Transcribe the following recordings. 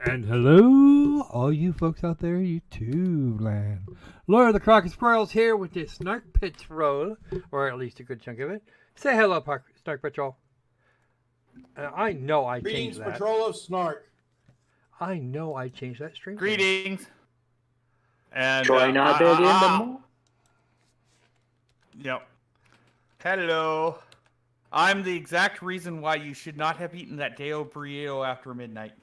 And hello, all you folks out there, YouTube land. Lord of the Crockett Squirrels here with this Snark Patrol, or at least a good chunk of it. Say hello, Snark Patrol. I know I changed that. Patrol of Snark. I know I changed that stream. Greetings. And Join our bed in the morning. Yep. Hello. I'm the exact reason why you should not have eaten that Deo burrito after midnight.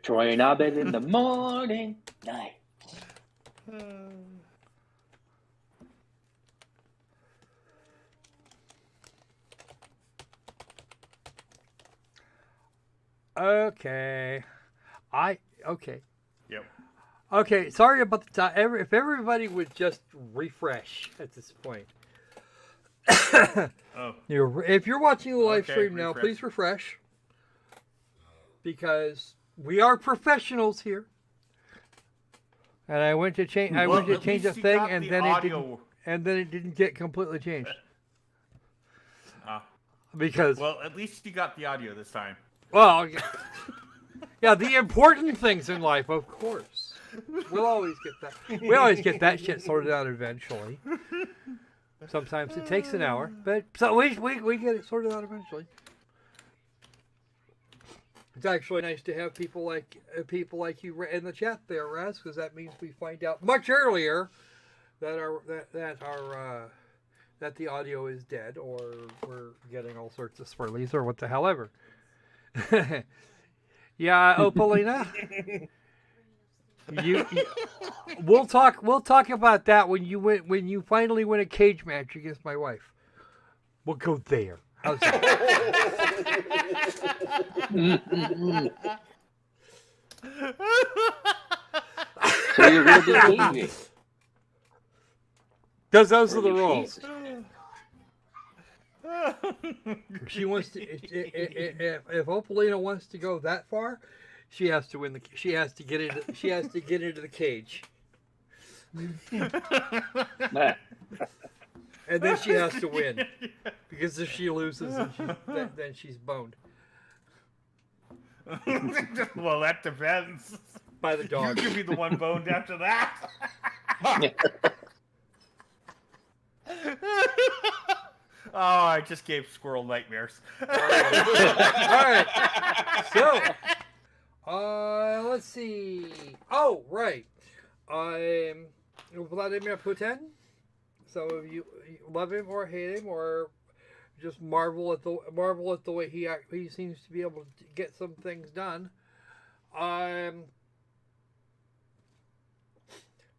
Join our bed in the morning. Night. Okay. Okay. Yep. Okay, sorry about the time. If everybody would just refresh at this point. Oh. If you're watching the live stream refresh. now, please refresh. Because we are professionals here. And I went to change a thing and then it didn't get completely changed. Because well, at least you got the audio this time. Well, yeah, the important things in life, of course. We'll always get that. We always get that shit sorted out eventually. Sometimes it takes an hour, but so we get it sorted out eventually. It's actually nice to have people like you in the chat there, Raz, because that means we find out much earlier that the audio is dead, or we're getting all sorts of swirlies, or what the hell ever. Yeah, Opalina. We'll talk about that when you finally win a cage match against my wife. We'll go there. How's that? So you're going to be leaving. Because those are the rules. She wants to. If Opalina wants to go that far, she has to win she has to get into the cage. And then she has to win, because if she loses, then she's boned Well, that depends. by the dog. You could be the one boned after that. Oh, I just gave Squirrel nightmares. All right. So, let's see. Oh, right. I'm Vladimir Putin. Some of you love him or hate him, or just marvel at the way he seems to be able to get some things done.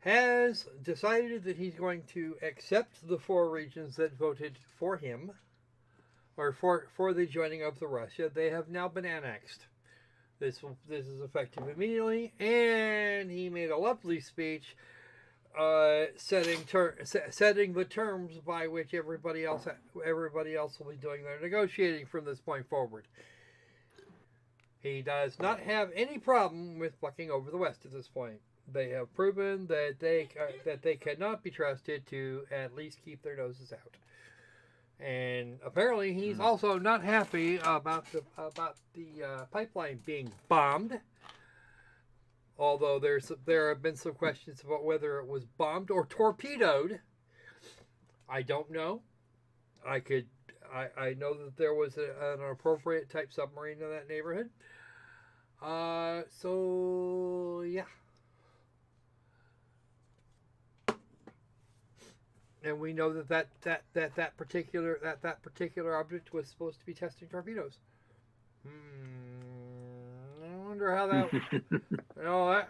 Has decided that he's going to accept the 4 regions that voted for him, or for the joining of the Russia. They have now been annexed. This is effective immediately, and he made a lovely speech setting the terms by which everybody else will be doing their negotiating from this point forward. He does not have any problem with fucking over the West at this point. They have proven that they cannot be trusted to at least keep their noses out. And apparently, he's also not happy about the pipeline being bombed. Although there have been some questions about whether it was bombed or torpedoed. I don't know. I know that there was an appropriate type submarine in that neighborhood. So yeah. And we know that particular object was supposed to be testing torpedoes. I wonder how that.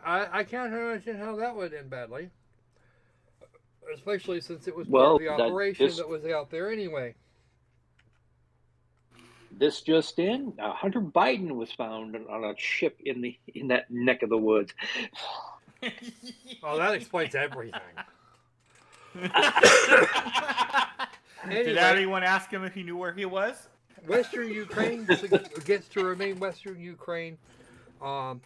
I can't imagine how that would end badly. Especially since it was part of the operation that was out there anyway. This just in: Hunter Biden was found on a ship in that neck of the woods. Oh, that explains everything. Anyway, did anyone ask him if he knew where he was? Western Ukraine gets to remain Western Ukraine. The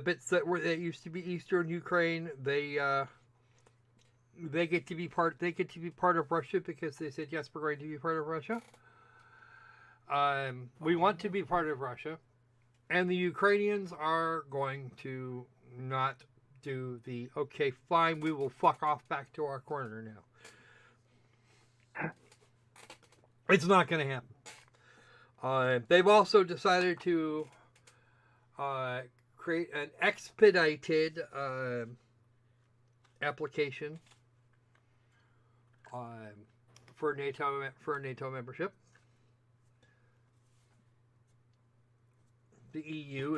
bits that used to be Eastern Ukraine, they get to be part of Russia because they said yes, we're going to be part of Russia. we want to be part of Russia, and the Ukrainians are going to not do the, okay, fine, we will fuck off back to our corner now. It's not going to happen. They've also decided to create an expedited application for NATO membership. The EU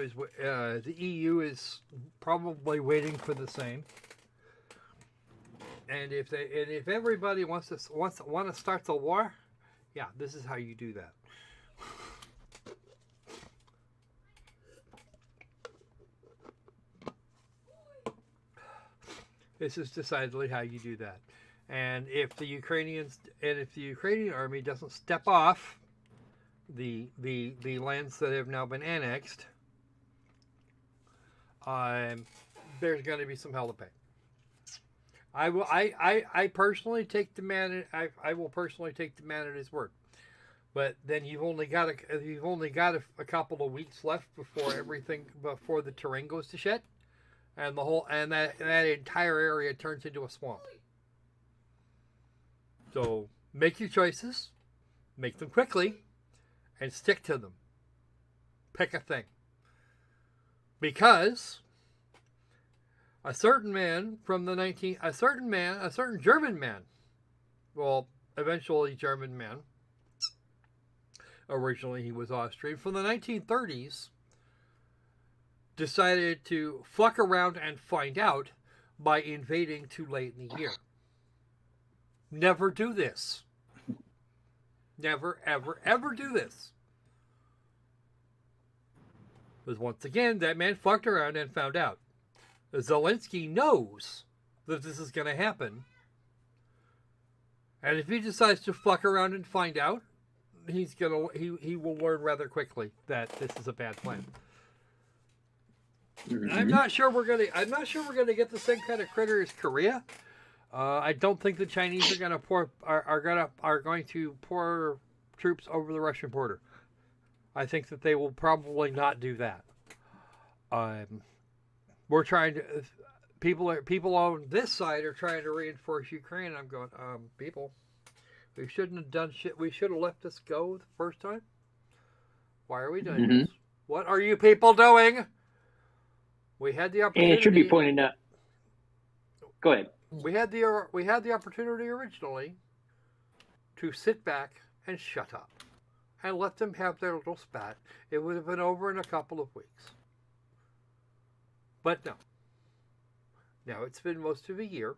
is probably waiting for the same. And if everybody wants to start the war, yeah, this is how you do that. This is decidedly how you do that. And if the Ukrainian army doesn't step off the lands that have now been annexed, there's going to be some hell to pay. I personally take the man. I will personally take the man at his word. But then you've only got a couple of weeks left before the terrain goes to shit, and that entire area turns into a swamp. So make your choices, make them quickly, and stick to them. Pick a thing. Because a certain German man, well, eventually German man, originally he was Austrian, from the 1930s, decided to fuck around and find out by invading too late in the year. Never do this. Never, ever, ever do this. Because once again, that man fucked around and found out. Zelensky knows that this is going to happen. And if he decides to fuck around and find out, he will learn rather quickly that this is a bad plan. Mm-hmm. I'm not sure we're gonna get the same kind of critter as Korea. I don't think the Chinese are going to pour troops over the Russian border. I think that they will probably not do that. We're trying to. People on this side are trying to reinforce Ukraine. I'm going, people. We shouldn't have done shit. We should have let this go the first time. Why are we doing this? What are you people doing? We had the opportunity. And it should be pointed out. Go ahead. We had the opportunity originally to sit back and shut up and let them have their little spat. It would have been over in a couple of weeks. But no. Now it's been most of a year.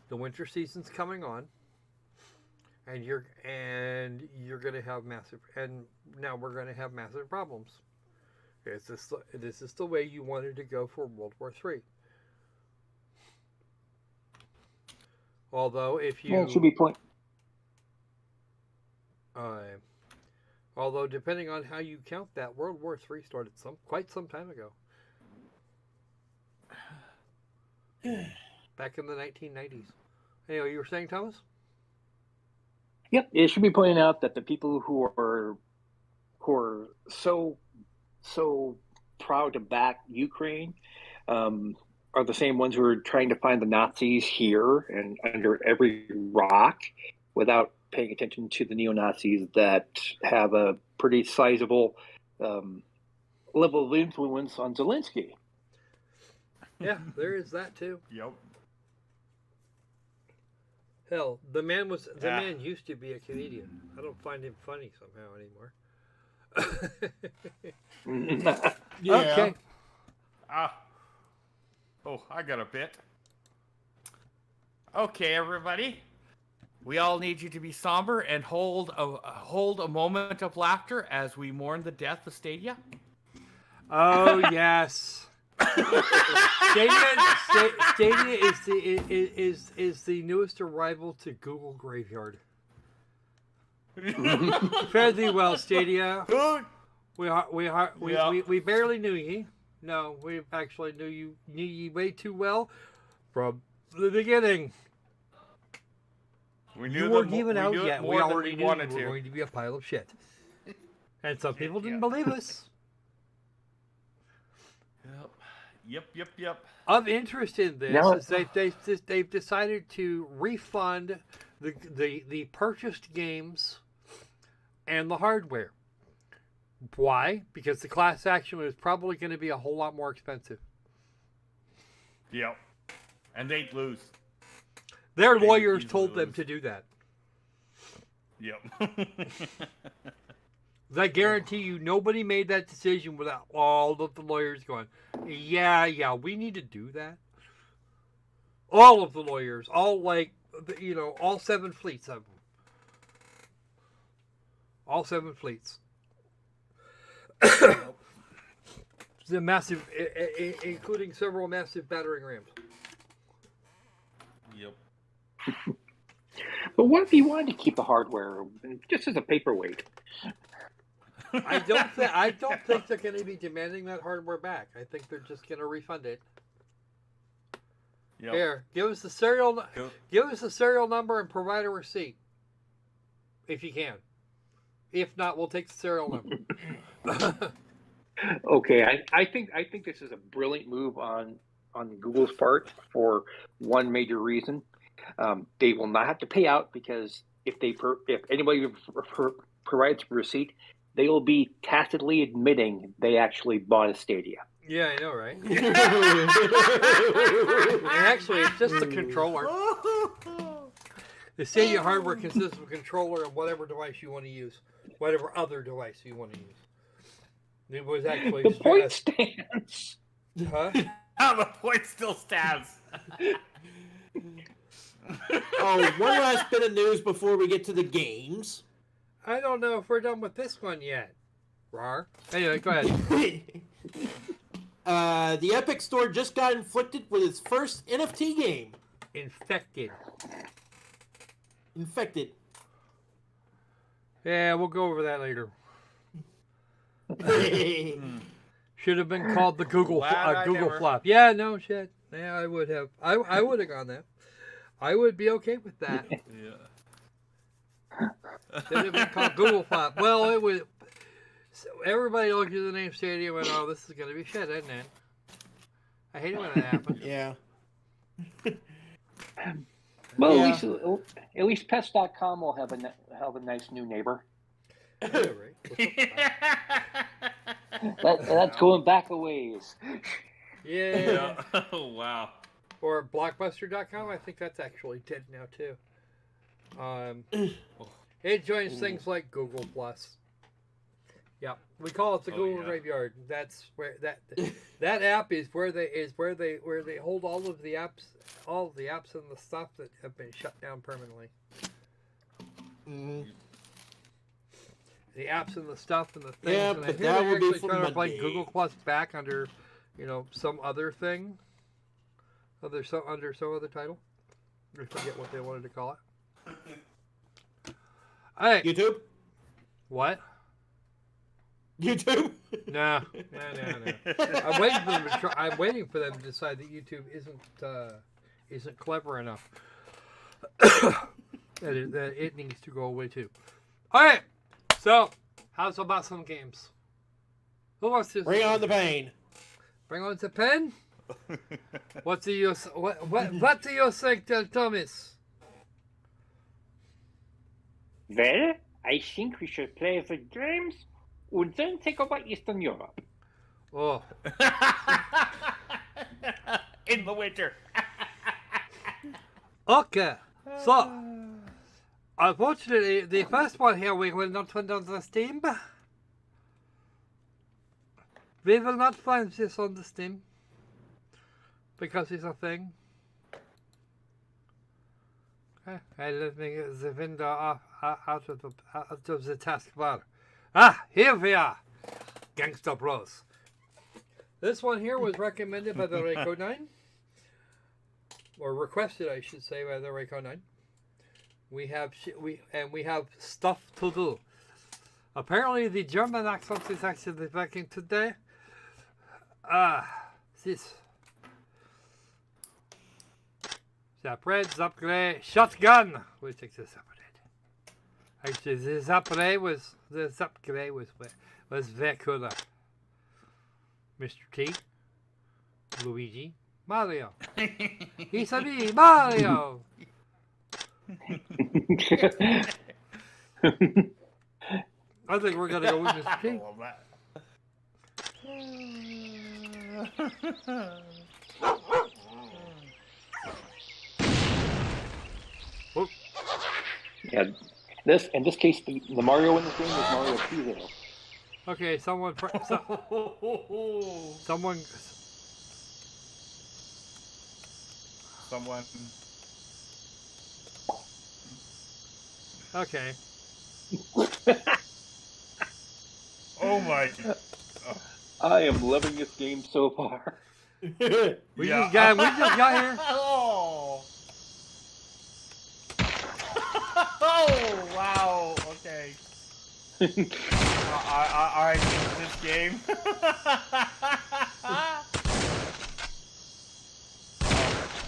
The winter season's coming on, and you're going to have now we're going to have massive problems. This is the way you wanted to go for World War III. Although if you, it should be point. Although depending on how you count that, World War III started quite some time ago. Back in the 1990s. Anyway, you were saying, Thomas? Yep, it should be pointed out that the people who are so proud to back Ukraine are the same ones who are trying to find the Nazis here and under every rock without paying attention to the neo-Nazis that have a pretty sizable level of influence on Zelensky. Yeah, there is that too. Yep. Hell, the man used to be a comedian. I don't find him funny somehow anymore. Yeah. Okay. I got a bit. Okay, everybody. We all need you to be somber and hold a moment of laughter as we mourn the death of Stadia. Oh yes. Stadia is the newest arrival to Google Graveyard. Fare thee well, Stadia. We barely knew ye. No, we actually knew ye way too well from the beginning. We knew You them- weren't even we out knew it yet. We more than already we knew wanted you were to. going to be a pile of shit. And some people didn't Yeah. believe us. Yep. Of interest in this No. is they've decided to refund the purchased games and the hardware. Why? Because the class action is probably going to be a whole lot more expensive. Yep. And they'd lose. Their They lawyers easily told them lose. to do that. Yep. I guarantee you, nobody made that decision without all of the lawyers going, yeah, we need to do that. All of the lawyers, all all 7 fleets of them. All 7 fleets. The massive, including several massive battering rams. Yep. But what if you wanted to keep the hardware just as a paperweight? I don't think they're going to be demanding that hardware back. I think they're just going to refund it. Yep. Here, give us the serial number and provide a receipt, if you can. If not, we'll take the serial number. Okay, I think this is a brilliant move on Google's part for one major reason. They will not have to pay out because if anybody provides a receipt, they will be tacitly admitting they actually bought a Stadia. Yeah, I know, right? And actually, it's just the controller. The Stadia hardware consists of a controller and whatever device you want to use, whatever other device you want to use. It was actually The point stands. Huh? Now the point still stands. Oh, one last bit of news before we get to the games. I don't know if we're done with this one yet. Rar. Anyway, go ahead. The Epic Store just got inflicted with its first NFT game. Infected. Infected. Yeah, we'll go over that later. Should have been called the Google never- flop. Yeah, no shit. Yeah, I would have. I would have gone there. I would be okay with that. Yeah. Should have been called Google flop. Well, it was. Everybody looked at the name Stadia and went, "Oh, this is gonna be shit, isn't it?" I hate it when that happens. Yeah. Well, Yeah. at least Pets.com will have a nice new neighbor. Yeah, right. That's going back a ways. Yeah. Oh, wow. Or Blockbuster.com. I think that's actually dead now too. It joins things like Google Plus. Yeah, we call it the Google yeah. Graveyard. That's where that app is where they hold all of the apps and the stuff that have been shut down permanently. Mm. The apps and the stuff and the things. Yeah, and I but hear that they're will be actually for trying to bring Monday. Google Plus back under, some other thing. Under some other title. I forget what they wanted to call it. All right. YouTube? What? YouTube? No. I'm waiting for them to decide that YouTube isn't clever enough. that it needs to go away too. All right. So, how's about some games? Who wants to Bring on the pain. bring on the pen? What do you think, Thomas? Well, I think we should play the games and then take over Eastern Europe. Oh, In the winter. okay. So, unfortunately, the first one here we will not find on the Steam. We will not find this on the Steam because it's a thing. Okay, let me get the window out of the taskbar. Ah, here we are. Gangster Bros. This one here was recommended by the Reiko 9. Or requested, I should say, by the Reiko 9. We have stuff to do. Apparently, the German accent is actually working today. Zap red, zap gray, shotgun. We take the zap red. Actually, the zap gray was very cooler. Mr. T, Luigi, Mario. It's me, Mario. I think we're gonna go with Mr. T. I love that. Whoop. Yeah, in this case, the Mario in this game is Mario 2-0. Okay, someone. Okay. Oh my god. I am loving this game so far. We just got here. Oh. Oh wow. Okay. I this game.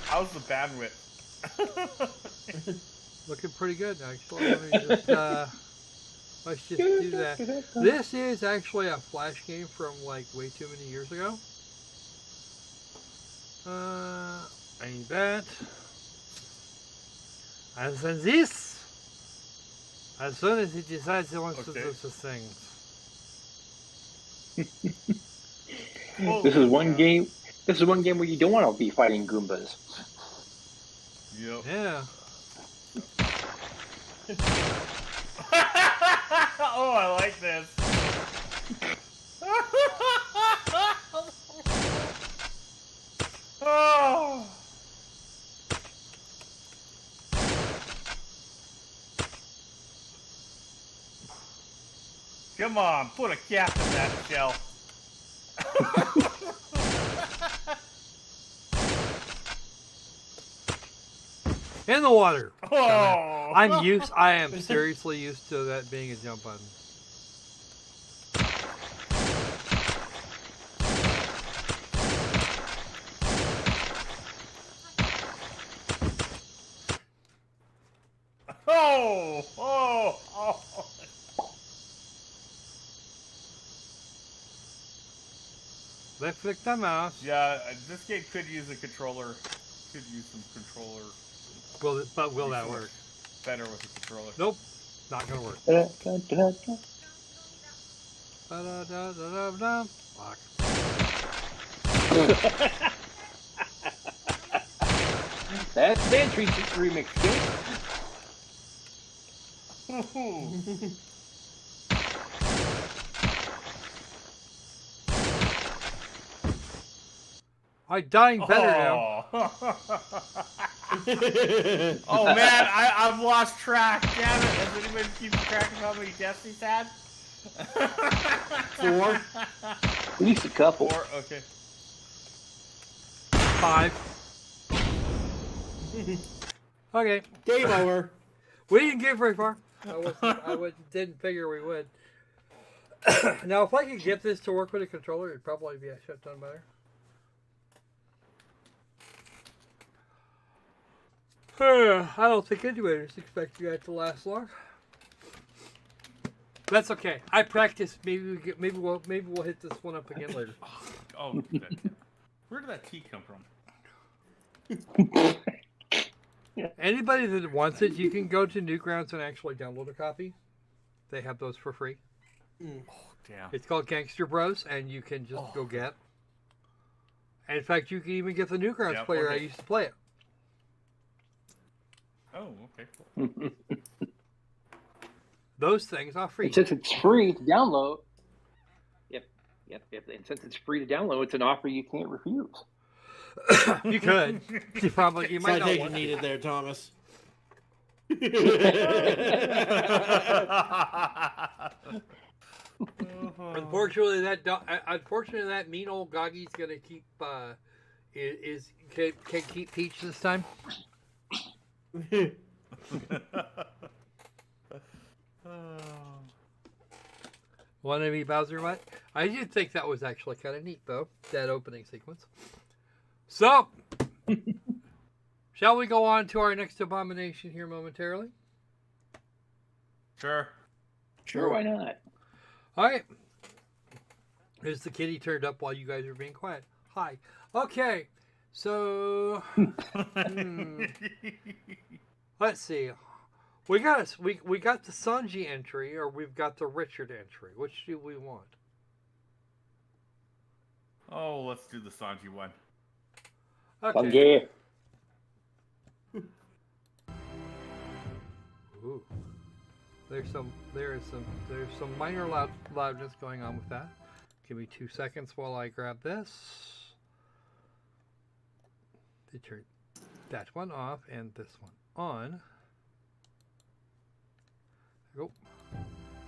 How's the bandwidth? Looking pretty good, actually. Let me just, let's just do that. This is actually a Flash game from like way too many years ago. I need that. And then this. As soon as he decides he wants to do some things. This is one game. This is one game where you don't want to be fighting Goombas. Yep. Yeah. Oh, I like this. Oh. Come on, put a cap in that shell. In the water. Oh. I am seriously used to that being a jump button. Oh. Oh. Oh. Left click the mouse. Yeah, this game could use a controller. Could use some controller. Will that work? Better with a controller. Nope. Not gonna work. Fuck. That's the entry remix game. I'm dying better now. Oh man, I've lost track. Damn it! Has anybody keep track of how many deaths he's had? 4. At least a couple. 4. Okay. 5. Okay. Game over. We didn't get very far. Didn't figure we would. Now, if I could get this to work with a controller, it'd probably be a shit ton better. I don't think anyone is expecting that to last long. That's okay. I practice. Maybe we'll hit this one up again later. Oh, good. Where did that tea come from? Anybody that wants it, you can go to Newgrounds and actually download a copy. They have those for free. Oh, damn. It's called Gangster Bros, and you can just go get. And in fact, you can even get the Newgrounds player. Okay. I used to play it. Oh, okay. Cool. Those things are free. And since it's free to download, yep. And since it's free to download, it's an offer you can't refuse. You could. You might not want needed there, Thomas. Unfortunately, that mean old Goggy's gonna keep can keep Peach this time. Want to be Bowser? What? I did think that was actually kind of neat, though. That opening sequence. So, Shall we go on to our next abomination here momentarily? Sure. Sure, why not? All right. Here's the kitty turned up while you guys are being quiet. Hi. Okay. So, let's see. We got the Sanji entry, or we've got the Richard entry. Which do we want? Oh, let's do the Sanji one. Okay. Ooh. There's some minor loudness going on with that. Give me 2 seconds while I grab this. To turn that one off and this one on. There we go.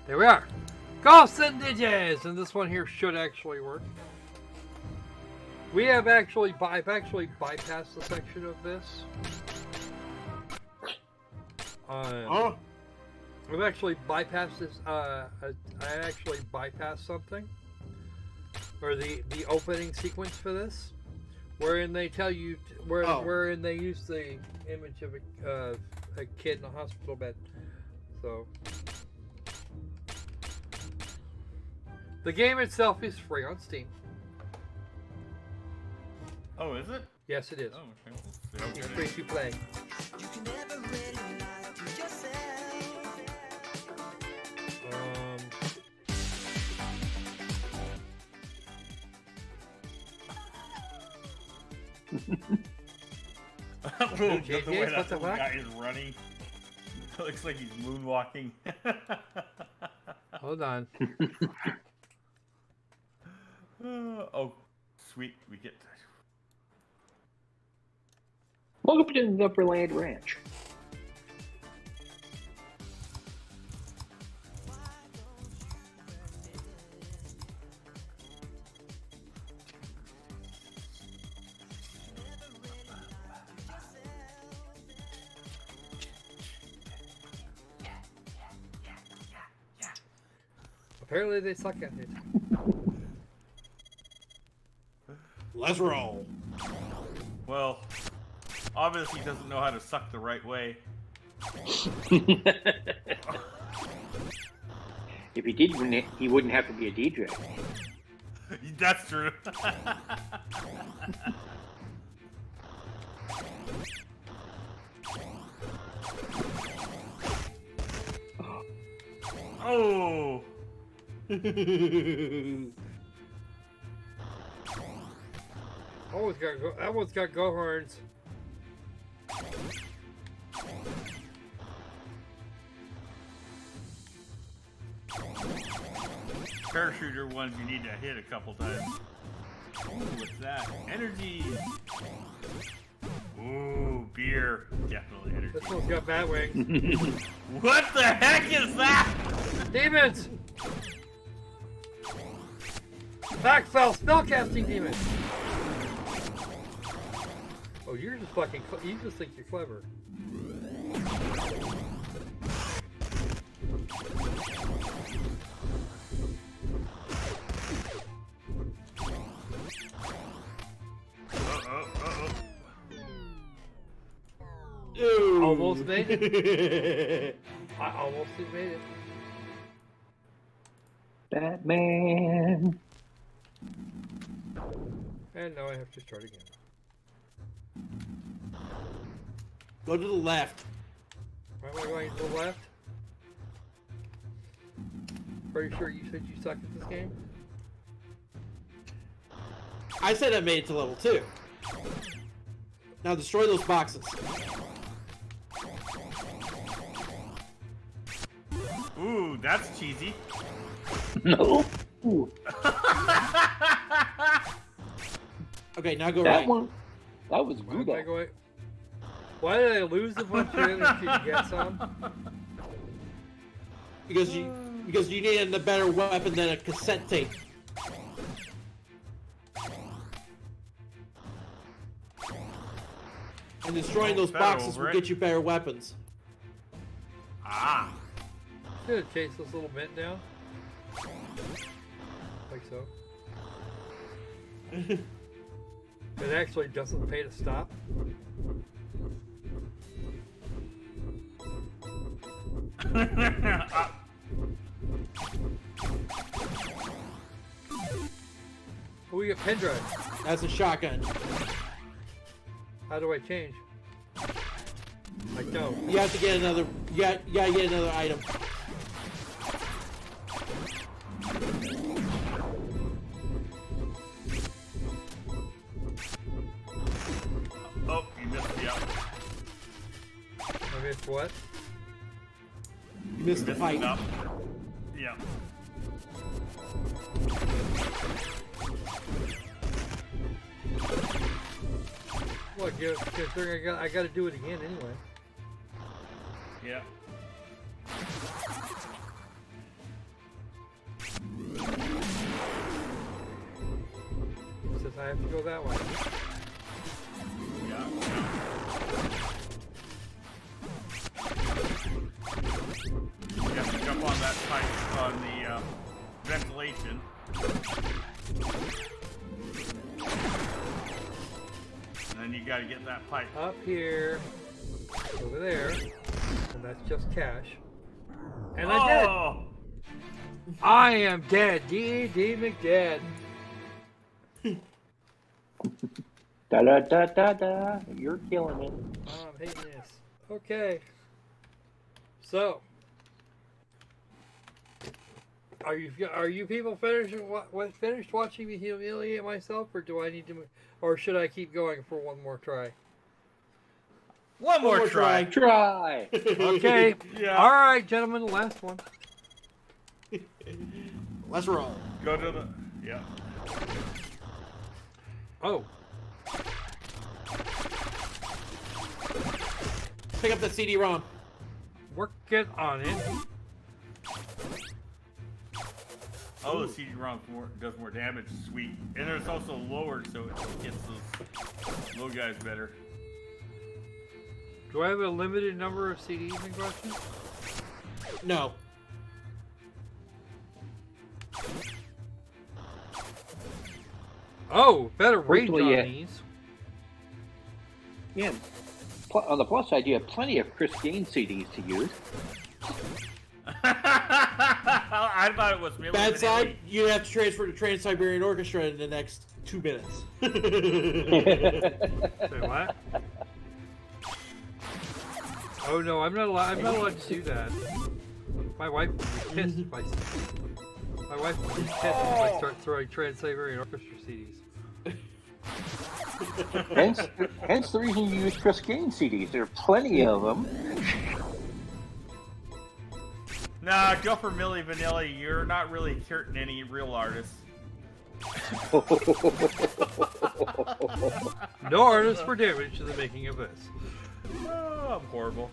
There we are. Ghosts and Ninjas! And this one here should actually work. I've actually bypassed the section of this. I've actually bypassed this. I actually bypassed something, or the opening sequence for this, wherein they tell you wherein they use the image of a kid in a hospital bed. So the game itself is free on Steam. Oh, is it? Yes, it is. Oh, okay. It's free to play. You can never really lie to yourself. Little, JJ, the way what that the little fuck? guy is running. It looks like he's moonwalking. Hold on. Oh, sweet. We get... Welcome to the Upperland Ranch. Apparently they suck at it. Let's roll. Well, obviously he doesn't know how to suck the right way. If he did, he wouldn't have to be a DJ. That's true. Oh! That one's got go horns. Parachuter ones you need to hit a couple times. Ooh, what's that? Energy! Ooh, beer. Definitely energy. This one's got bat wings. What the heck is that? Demons! Backfell spellcasting demons! Oh, you're just fucking. You just think you're clever. Ooh. Almost made it. I almost made it. Batman. And now I have to start again. Go to the left. Why am I going to the left? Pretty sure you said you suck at this game? I said I made it to level 2. Now destroy those boxes. Ooh, that's cheesy. No. Ooh, Okay, now go that right. one. That was Why good. am I going? Why did I lose a bunch of energy to get some? Because you needed a better weapon than a cassette tape. And destroying those Better boxes over will it. get you better weapons. Ah. Gonna chase this little mint down. Like so. It actually doesn't pay to stop. Oh, we got pen drive. That's a shotgun. How do I change? I don't. You have to get another. You gotta get another item. Oh, you missed the up. I missed what? You missed the fight. Up. Yeah. Look, I got to do it again anyway. Yeah. It says I have to go that way. Yeah. You have to jump on that pipe on the ventilation. And then you gotta get that pipe. Up here, over there, and that's just cash. And I'm dead. Oh! I am dead. D.D. McDead. Da da da da da. You're killing it. Oh, I'm hating this. Okay. So, are you people finished watching me humiliate myself, or do I need to, or should I keep going for one more try? One more try. Try. Okay. Yeah. All right, gentlemen, last one. Let's roll. Go to the. Yeah. Oh, Pick up the CD-ROM. working on it. Oh, the CD-ROM does more damage. Sweet. And there's also lower, so it gets those low guys better. Do I have a limited number of CDs in question? No. Oh, better range on Hopefully, yeah. these. Yeah. On the plus side, you have plenty of Chris Gaines CDs to use. I thought it was Milli Bad Vanilli. side, you have to transfer to Trans-Siberian Orchestra in the next 2 minutes. Say what? Oh no, I'm not allowed to do that. My wife would be pissed if I start throwing Trans-Siberian Orchestra CDs. hence the reason you use Chris Gaines CDs. There are plenty of them. Nah, go for Milli Vanilli. You're not really hurting any real artists. No artists were damaged to the making of this. Oh, I'm horrible.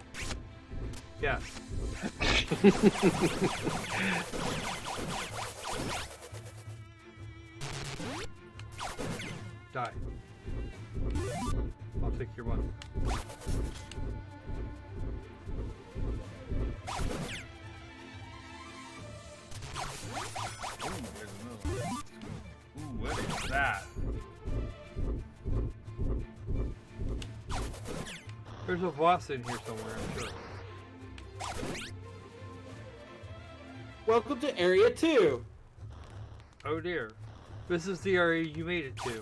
Yeah. Die. I'll take your money. Ooh, there's another one. Ooh, what is that? There's a boss in here somewhere, I'm sure. Welcome to Area 2. Oh dear. This is the area you made it to.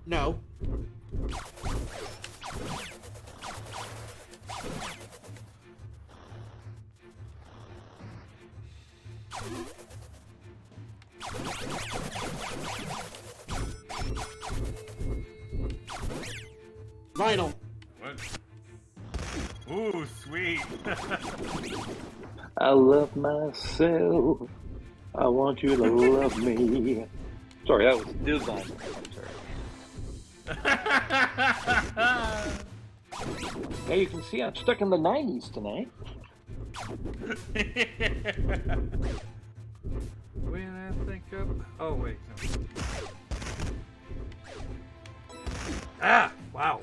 No. Vinyl. What? Ooh, sweet. I love myself. I want you to love me. Sorry, that was Disney. Now you can see I'm stuck in the 90s tonight. When I think of... Oh, wait. No. Ah! Wow.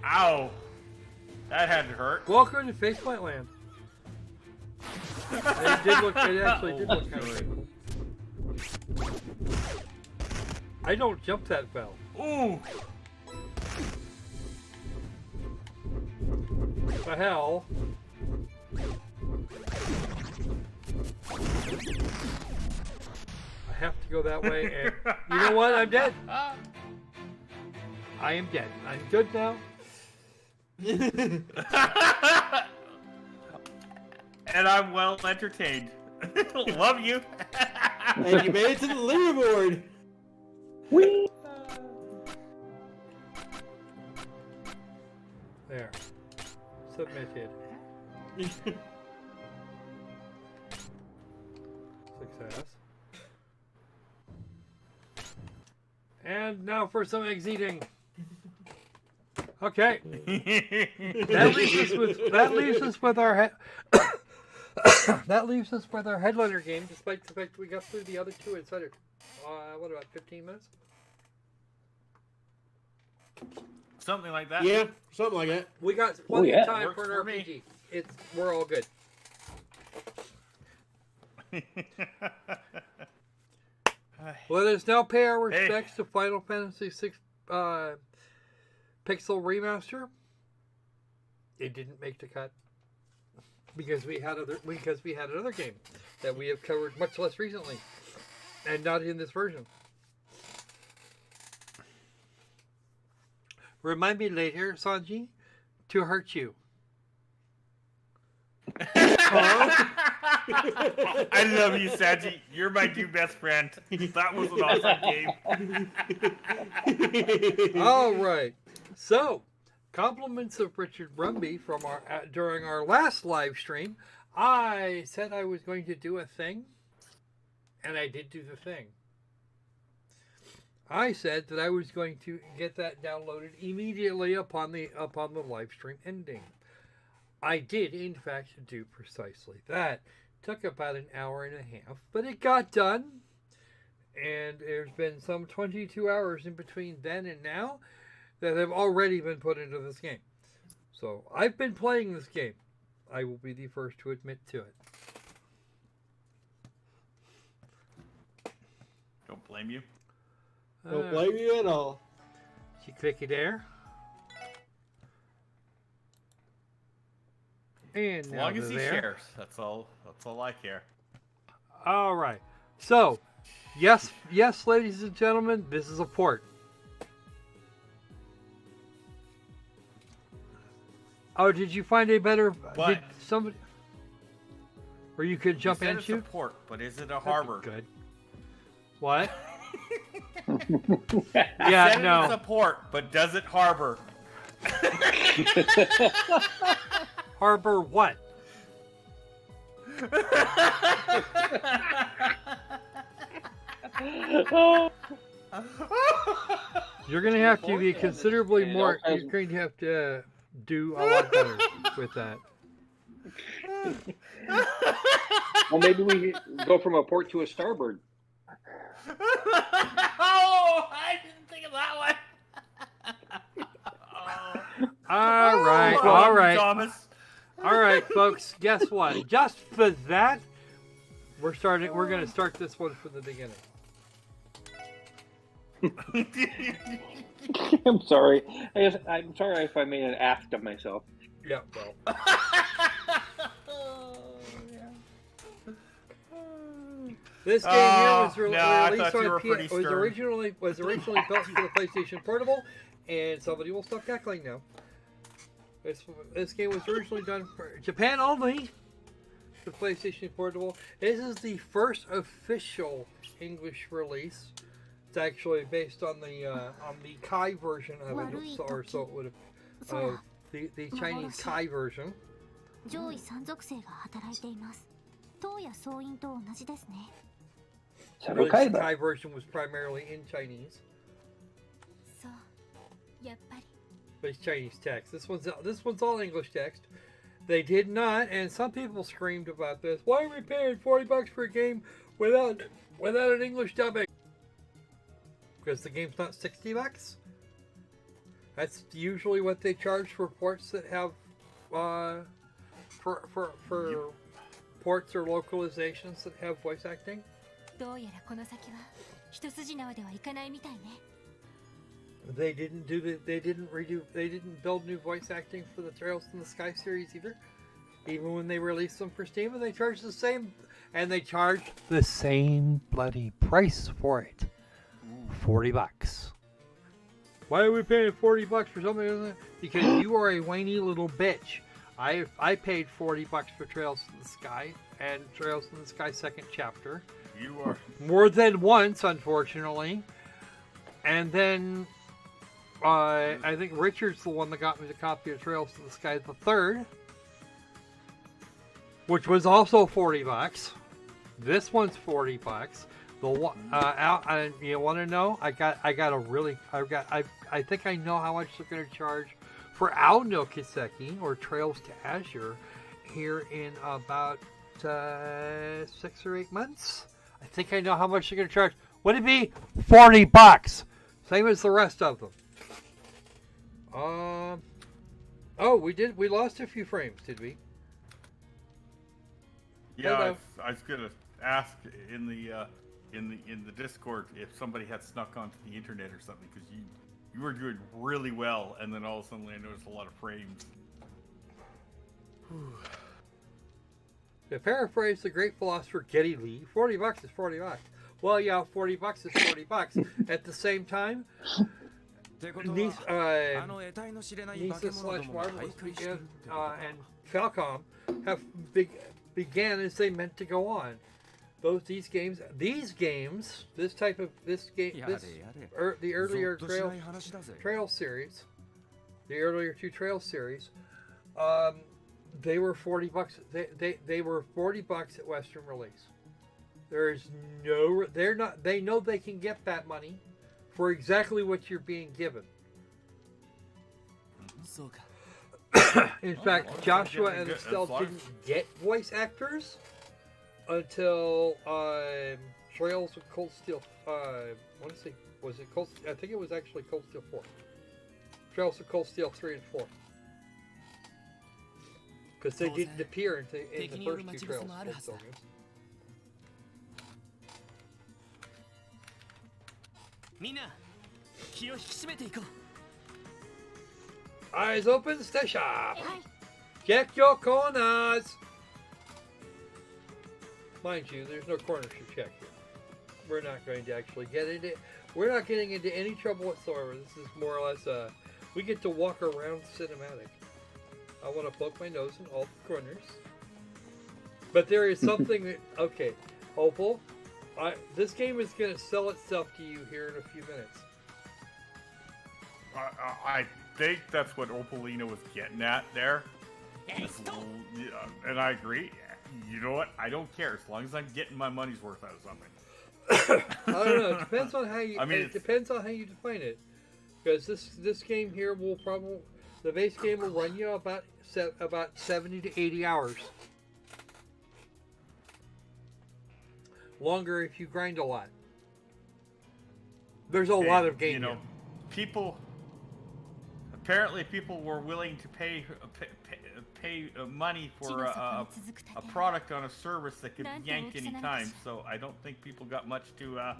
Ow. That had to hurt. Welcome to Faceplant Land. It actually did look kind of cool. I don't jump that well. Ooh. The hell? I have to go that way, and you know what? I'm dead. I am dead. I'm good now. And I'm well entertained. Love you. And you made it to the leaderboard. Whee! There. Submitted. Success. And now for some exiting. Okay. That leaves us with our that leaves us with our headliner game, despite the fact we got through the other two inside of what, about 15 minutes? Something like that. Yeah, something like that. We got plenty of time Works for for an me. RPG. We're all good. Let us now pay our respects to Final Fantasy VI Pixel Remaster. It didn't make the cut because we had another game that we have covered much less recently, and not in this version. Remind me later, Sanji, to hurt you. I love you, Sanji. You're my new best friend. That was an awesome game. All right. So, compliments of Richard Brumby from our during our last live stream. I said I was going to do a thing, and I did do the thing. I said that I was going to get that downloaded immediately upon the live stream ending. I did, in fact, do precisely that. Took about an hour and a half, but it got done. And there's been some 22 hours in between then and now that have already been put into this game. So I've been playing this game. I will be the first to admit to it. Don't blame you. Don't blame you at all. You click it there. And As now long as he there. shares, that's all I care. All right. So, yes, ladies and gentlemen, this is a port. Oh, did you find a better? What? Did somebody? Where you could jump You said and it's shoot? a port, but is it a That'd be harbor? Good. What? I Yeah, said no. it's a port, but does it harbor? Harbor what? You're going to have to be considerably more. You're going to have to do a lot better with that. Well, maybe we go from a port to a starboard. Oh, I didn't think of that one. All right, Oh, all right, Thomas. all right, folks. Guess what? Just for that, we're starting. We're going to start this one from the beginning. I'm sorry. I'm sorry if I made an aft of myself. Yeah, well. This game here was no, I released thought you were on pretty was stern. originally built for the PlayStation Portable, and somebody will stop cackling now. This game was originally done for Japan only. The PlayStation Portable. This is the first official English release. It's actually based on the Kai version of it, or so it would have. The Chinese Kai version. 上位3属性が働いています。塔や総員と同じですね。 Really, the Kai version was primarily in Chinese. そう、やっぱり。 But it's Chinese text. This one's all English text. They did not, and some people screamed about this. Why are we paying $40 for a game without an English dubbing? Because the game's not $60. That's usually what they charge for ports that have for ports or localizations that have voice acting. どうやらこの先は一筋縄ではいかないみたいね。They didn't build new voice acting for the Trails in the Sky series either. Even when they released them for Steam, and they charged the same, and they charged the same bloody price for it. $40. Why are we paying $40 for something like that? Because you are a whiny little bitch. I paid $40 for Trails in the Sky and Trails in the Sky second chapter. You are. More than once, unfortunately. And then I think Richard's the one that got me the copy of Trails to the Sky the third, which was also $40. This one's $40. The one, you want to know? I think I know how much they're going to charge for Ao no Kiseki or Trails to Azure here in about 6 or 8 months. I think I know how much they're going to charge. Would it be $40? Same as the rest of them. Oh, we lost a few frames, did we? Yeah, I was gonna ask in the Discord if somebody had snuck onto the internet or something, because you were doing really well, and then all of a sudden I noticed a lot of frames. To paraphrase the great philosopher Geddy Lee, $40 is $40. Well, yeah, $40 is $40. At the same time, Nisa/Marvelous and Falcom have began as they meant to go on. This the earlier Trail series, the earlier 2 Trail series, they were $40. They were $40 at Western release. They know they can get that money for exactly what you're being given. In fact, Joshua and Estelle didn't get voice actors until Trails of Cold Steel. I want to say, was it Cold? I think it was actually Cold Steel 4. Trails of Cold Steel 3 and 4. Because they didn't appear in the first 2 Trails of Cold Steel games. Eyes open, stay sharp. Check your corners. Mind you, there's no corners to check here. We're not going to actually get into. We're not getting into any trouble whatsoever. This is more or less we get to walk around cinematic. I want to poke my nose in all the corners. But there is something that, okay, Opal, this game is going to sell itself to you here in a few minutes. I think that's what Opalina was getting at there. And I agree. You know what? I don't care as long as I'm getting my money's worth out of something. I don't know. It depends on how you. It depends on how you define it. Because this game here will probably, the base game will run you about 70 to 80 hours. Longer if you grind a lot. There's a lot of game. Apparently people were willing to pay money for a product on a service that could be yanked any time. So I don't think people got much to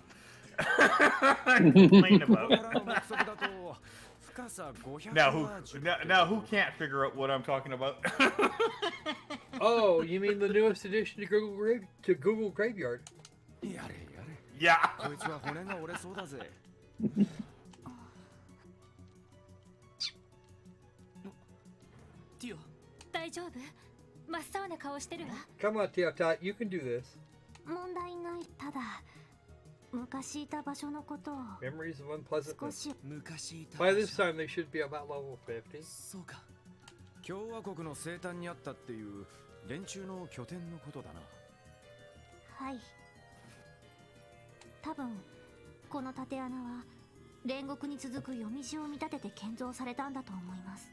complain about. Now who can't figure out what I'm talking about? Oh, you mean the newest addition to Google Graveyard? Yeah. 大丈夫？真っ青な顔してるわ。 Come on, Teo, you can do this. 問題ない。ただ昔いた場所のことを Memories of unpleasantness. 少し By this time, they should be about level 50. そうか。共和国の西端にあったっていう連中の拠点のことだな。はい。多分この縦穴は煉獄に続く読み字を見立てて建造されたんだと思います。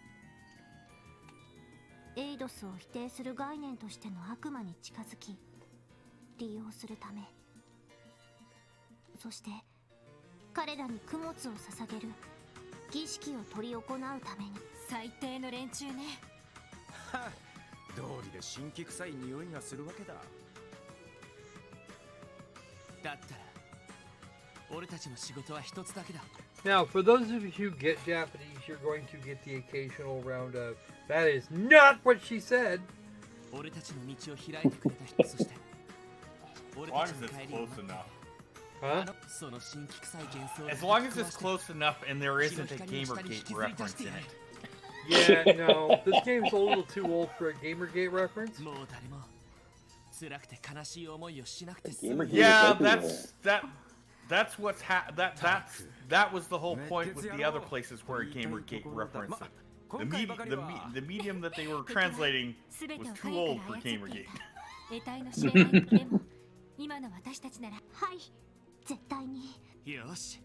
エイドスを否定する概念としての悪魔に近づき利用するため、そして彼らに供物を捧げる儀式を執り行うために。最低の連中ね。は道理で神気臭い匂いがするわけだ。だったら Now, for those of you who get Japanese, you're going to get the occasional round of, that is not what she said. As long as it's close enough. Huh? As long as it's close enough and there isn't a Gamergate reference in it. Yeah, no. This game's a little too old for a Gamergate reference. Yeah, that's what's that was the whole point with the other places where a Gamergate referenced it. The medium that they were translating was too old for Gamergate. 今の私たちならはい絶対によし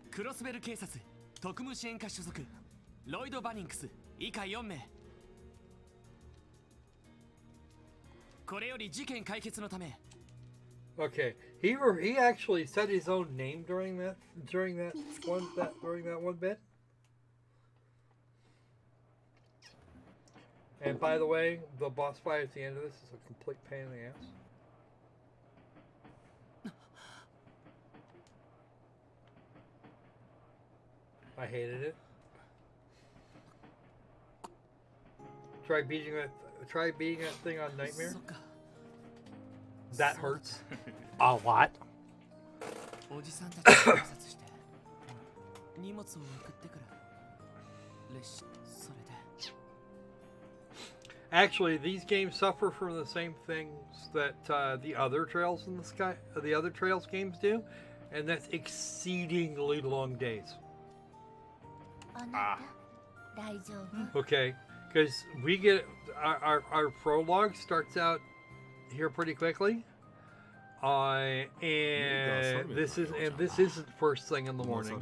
クロスベル警察特務支援課所属ロイド・バニンクス以下4名これより事件解決のため Okay, he actually said his own name during that one bit. And by the way, the boss fight at the end of this is a complete pain in the ass. I hated it. Try beating that thing on Nightmare. That hurts a lot. Actually, these games suffer from the same things that the other Trails in the Sky, the other Trails games do, and that's exceedingly long days. Okay, because we get our prologue starts out here pretty quickly, and this isn't first thing in the morning.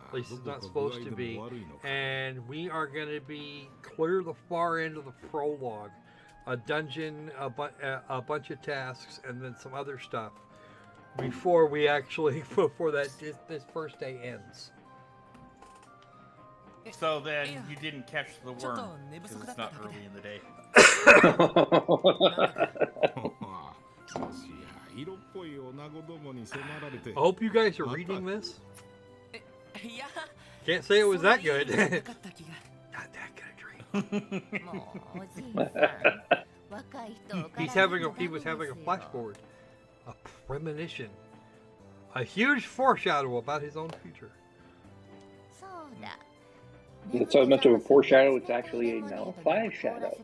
At least it's not supposed to be. And we are going to be clear the far end of the prologue, a dungeon, a bunch of tasks, and then some other stuff before this first day ends. So then you didn't catch the worm because it's not early in the day. I hope you guys are reading this. Can't say it was that good. Not that good a dream. He was having a flashforward, a premonition, a huge foreshadow about his own future. It's so much of a foreshadow, it's actually a now flash shadow.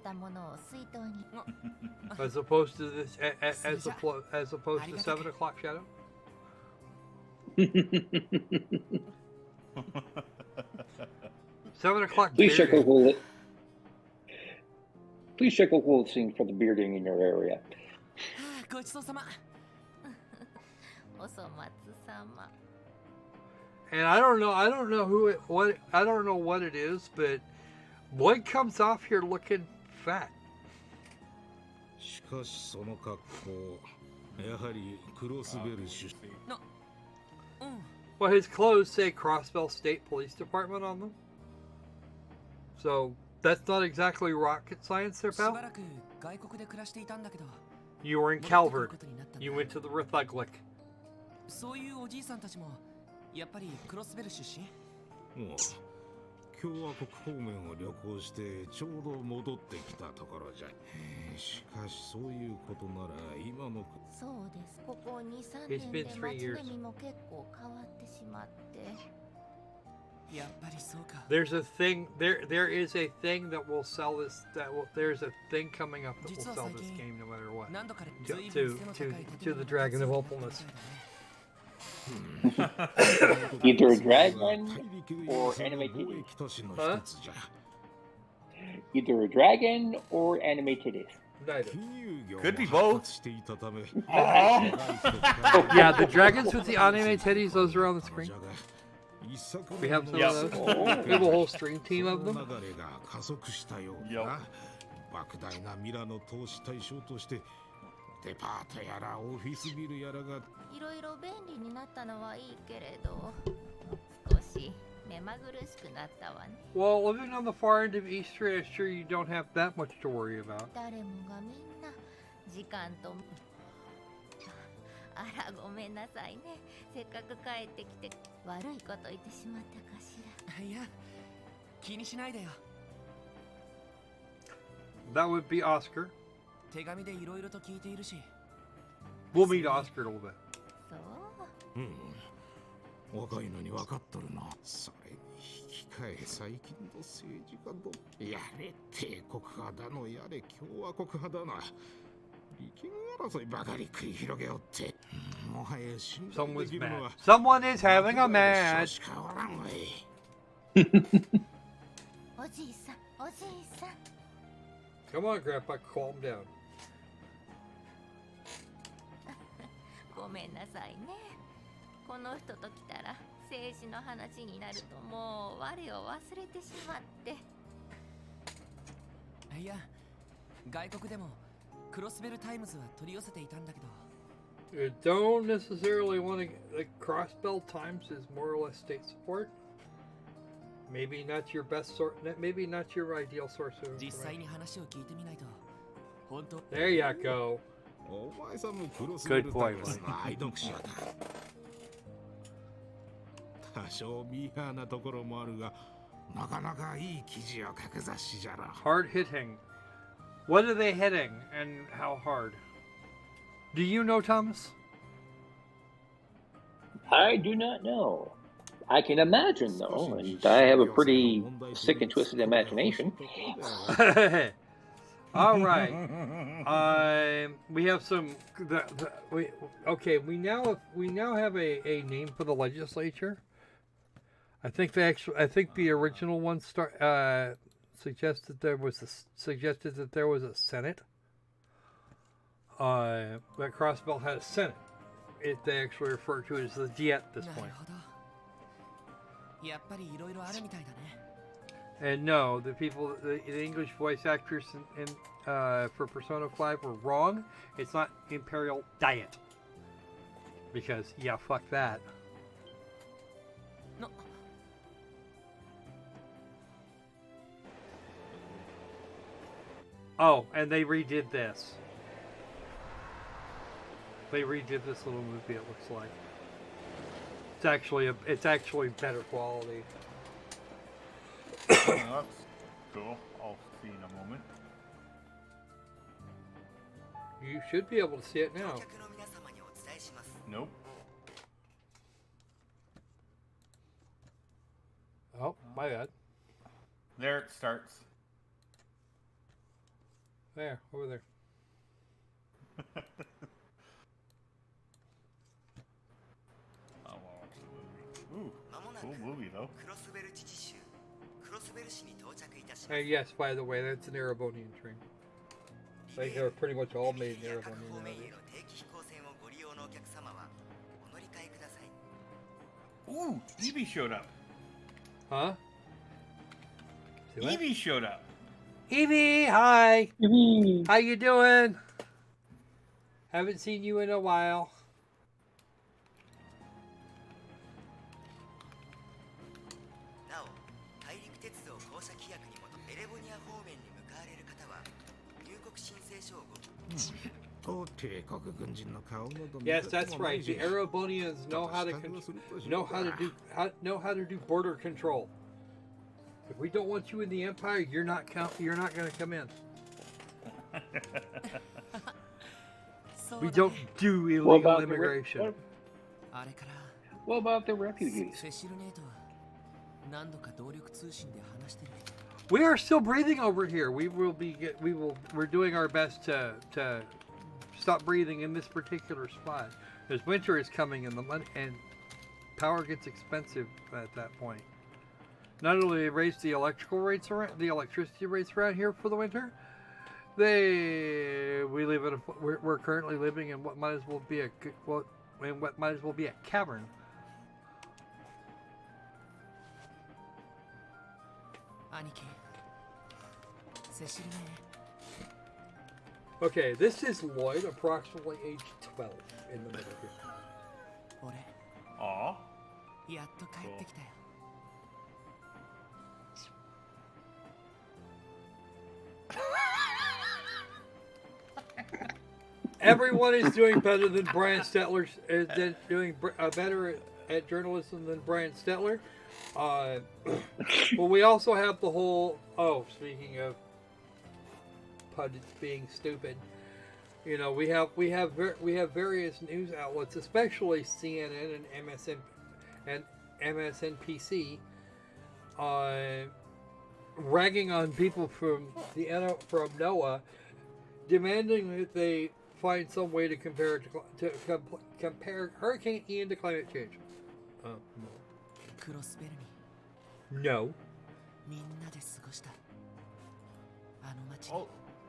As opposed to this, as opposed to 7 o'clock shadow. 7 o'clock. Please check local scene for the bearding in your area. And I don't know what it is, but Lloyd comes off here looking fat. Well, his clothes say Crossbell State Police Department on them. So that's not exactly rocket science there, pal. You were in Calvert. You went to the Republic. やっぱりクロスベル出身？共和国方面を旅行してちょうど戻ってきたところじゃ。しかしそういうことなら今のそうです。ここ2、3年で街並みも結構変わってしまって。やっぱりそうか。There's a thing there is a thing that will sell this there's a thing coming up that will sell this game no matter what. To the Dragon of Opalness. Either a dragon or animated. Huh? Either a dragon or animated. Neither. Could be both. Yeah, the dragons with the anime teddies, those are on the screen. We have some of those. We have a whole stream team of them. Yep. デパートやらオフィスビルやらがいろいろ便利になったのはいいけれど少し目まぐるしくなったわね。Well, living on the far end of East Street, I'm sure you don't have that much to worry about. 誰もがみんな時間とあらごめんなさいね。せっかく帰ってきて悪いこと言ってしまったかしら。いや、気にしないでよ。 That would be Oscar. 手紙でいろいろと聞いているし。 We'll meet Oscar in a little bit. そううん。若いのに分かっとるな。それに引き換え最近の政治家どやれ帝国派だのやれ共和国派だな。利権争いばかり繰り広げよって。もはや信頼で Someone's きるの mad. は Someone is having a match. しかおらんわい。おじいさんおじいさん。 Come on, Grandpa, calm down. ごめんなさいね。この人と来たら政治の話になるともう我を忘れてしまって。いや、外国でもクロスベルタイムズは取り寄せていたんだけど。 You don't necessarily want to. Like, Crossbell Times is more or less state support. Maybe not your best source. Maybe not your ideal source of 実際 information. に話を聞いてみないと。本当。 There you go. お前さんもクロスベルタイムズの愛読者だ。多少ミーハーなところもあるが、なかなかいい記事を書く雑誌じゃろ。Hard hitting. What are they hitting and how hard? Do you know, Thomas? I do not know. I can imagine though, and I have a pretty sick and twisted imagination. All right. We have some. Okay. We now have a name for the legislature. I think the original one suggested there was a Senate. That Crossbell had a Senate. They actually refer to it as the Diet at this なる point. ほど。やっぱりいろいろあるみたいだね。 And no, the English voice actors for Persona 5 were wrong. It's not Imperial Diet. Because, yeah, fuck that. No. Oh, and they redid this. They redid this little movie, it looks like. It's actually better quality. That's cool. I'll see in a moment. You should be able to see it now. 乗客の皆様にお伝えします。 Nope. Oh, my bad. There it starts. There, over there. I want to watch the movie. Ooh, まもなく cool movie though. クロスベル自治州クロスベル市に到着いたします。 Yes, by the way, that's an Erebonian train. They are pretty much all made in リレーや各 Erebonian 方面 nowadays. への定期飛行船をご利用のお客様はお乗り換えください。 Ooh, Evie showed up. Huh? See what? Evie showed up. Evie, hi. Yippee. How you doing? Haven't seen you in a while. なお、大陸鉄道降車規約に基づエレボニア方面に向かわれる方は入国申請書をご帝国軍人の顔など Yes, that's right. The Erebonians know how to do border control. If we don't want you in the Empire, you're not going to come in. We don't do illegal about the immigration. あれから What about the refugees? フェシルネートは何度か動力通信で話してるけど。 We are still breathing over here. We're doing our best to stop breathing in this particular spot. Because winter is coming and power gets expensive at that point. Not only they raise the electricity rates around here for the winter, we're currently living in what might as well be a cavern. 兄貴、セシルネ Okay, this is Lloyd, approximately age 12, in the middle here. 俺 Aw. やっと帰ってきたよ。Everyone is doing better than Brian Stetler. Than doing better at journalism than Brian Stetler. But we also have the whole. Oh, speaking of pundits being stupid, you know, we have various news outlets, especially CNN and MSNBC, ragging on people from NOAA, demanding that they find some way to compare Hurricane Ian to climate change. No.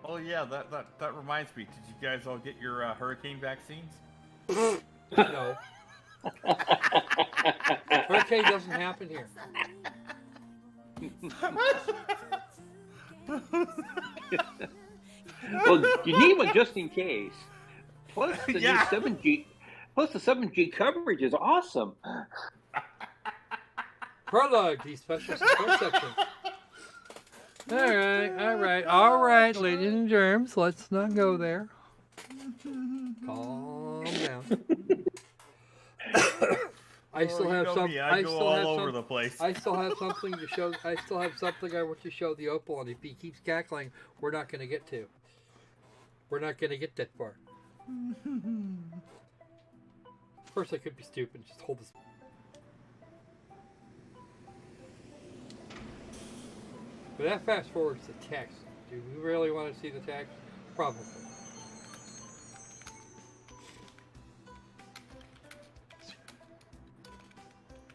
Oh yeah, that reminds me. Did you guys all get your hurricane vaccines? No. Hurricane doesn't happen here. Well, you need one just in case. Plus the Yeah. new 7G. Plus the 7G coverage is awesome. Prologue, the special support section. All right, ladies and germs, let's not go there. Calm down. I still have some. I go all over the place. I still have something to show. I still have something I want to show the Opal, and if he keeps cackling, we're not going to get to. We're not going to get that far. Of course, I could be stupid. Just hold this. But that fast forwards the text. Do we really want to see the text? Probably.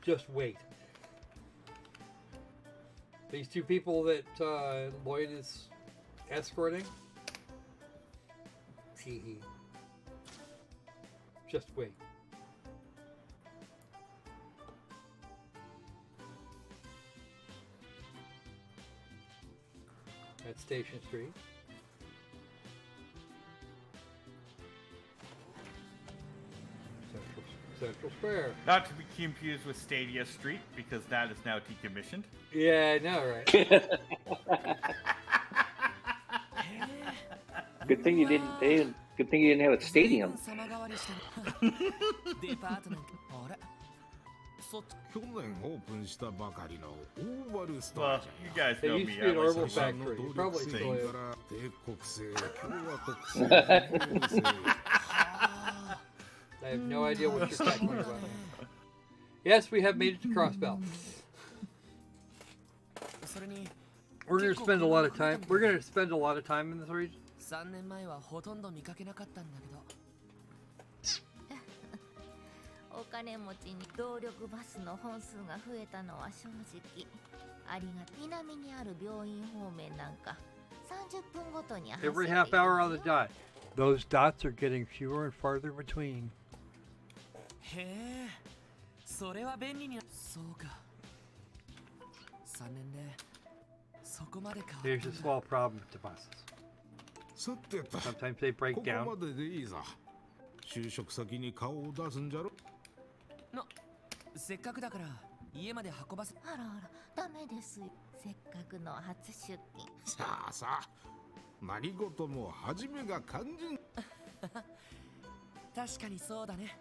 Just wait. These two people that Lloyd is escorting. Just wait. At Station Street. Central Square. Not to be confused with Stadia Street, because that is now decommissioned. Yeah, I know, right? Good thing you didn't. Good thing you didn't have a stadium. 去年オープンしたばかりのオーバルスタ Well, ーじ you ゃ guys They know used me. to be an I like Orbital to- Factory. You probably ス still ペイン is. から帝国製共和国製日本製 I have no idea what you're talking about. Yes, we have made it to Crossbell. We're gonna spend a lot of time. We're gonna spend a lot of time in this region. 3年前はほとんど見かけなかったんだけどお金持ちに動力バスの本数が増えたのは正直ありが南にある病院方面なんか30分ごとに走っている Every half hour on the dot. Those dots are getting fewer and farther between. へえそれは便利にそうか3年でそこまで変わった Here's a small problem with the buses. さてと Sometimes they break ここ down. まででいいぞ就職先に顔を出すんじゃろせっかくだから家まで運ばせあらあらダメですよせっかくの初出勤さあさあ何事も初めが肝心確かにそうだね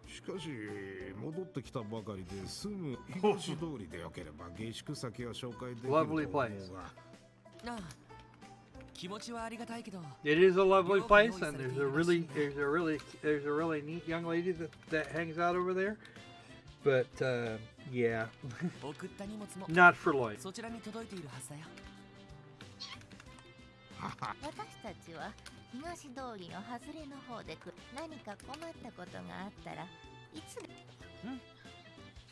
しかし戻ってきたばかりですぐ東通りでよければ下宿先を紹介できると思う Lovely が place. ああ気持ちはありがたいけど It is a lovely place, and there's a really neat young lady that hangs out over there. But yeah, 送った荷物も not for Lloyd. そちらに届いているはずだよ私たちは東通りの外れの方で何か困ったことがあったらいつで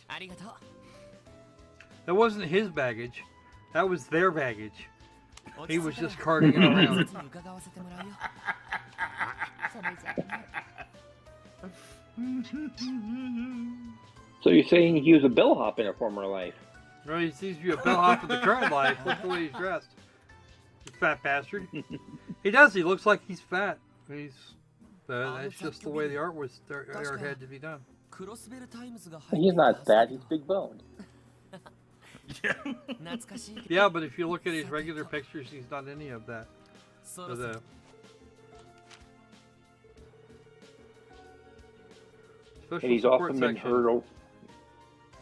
ありがとう That wasn't his baggage. That was their baggage. He was just carting it around. 伺わせてもらうよそれじゃあ So you're saying he was a bellhop in a former life? Well, he seems to be a bellhop in the current life. Look the way he's dressed. You fat bastard. He does. He looks like he's fat. That's just the way the art had to be done. クロスベルタイムズが入 He's not fat. He's big boned. Yeah. 懐かしい Yeah, but if you look at his regular pictures, he's not any of that. そ For ろそろ the And special he's support often been section. heard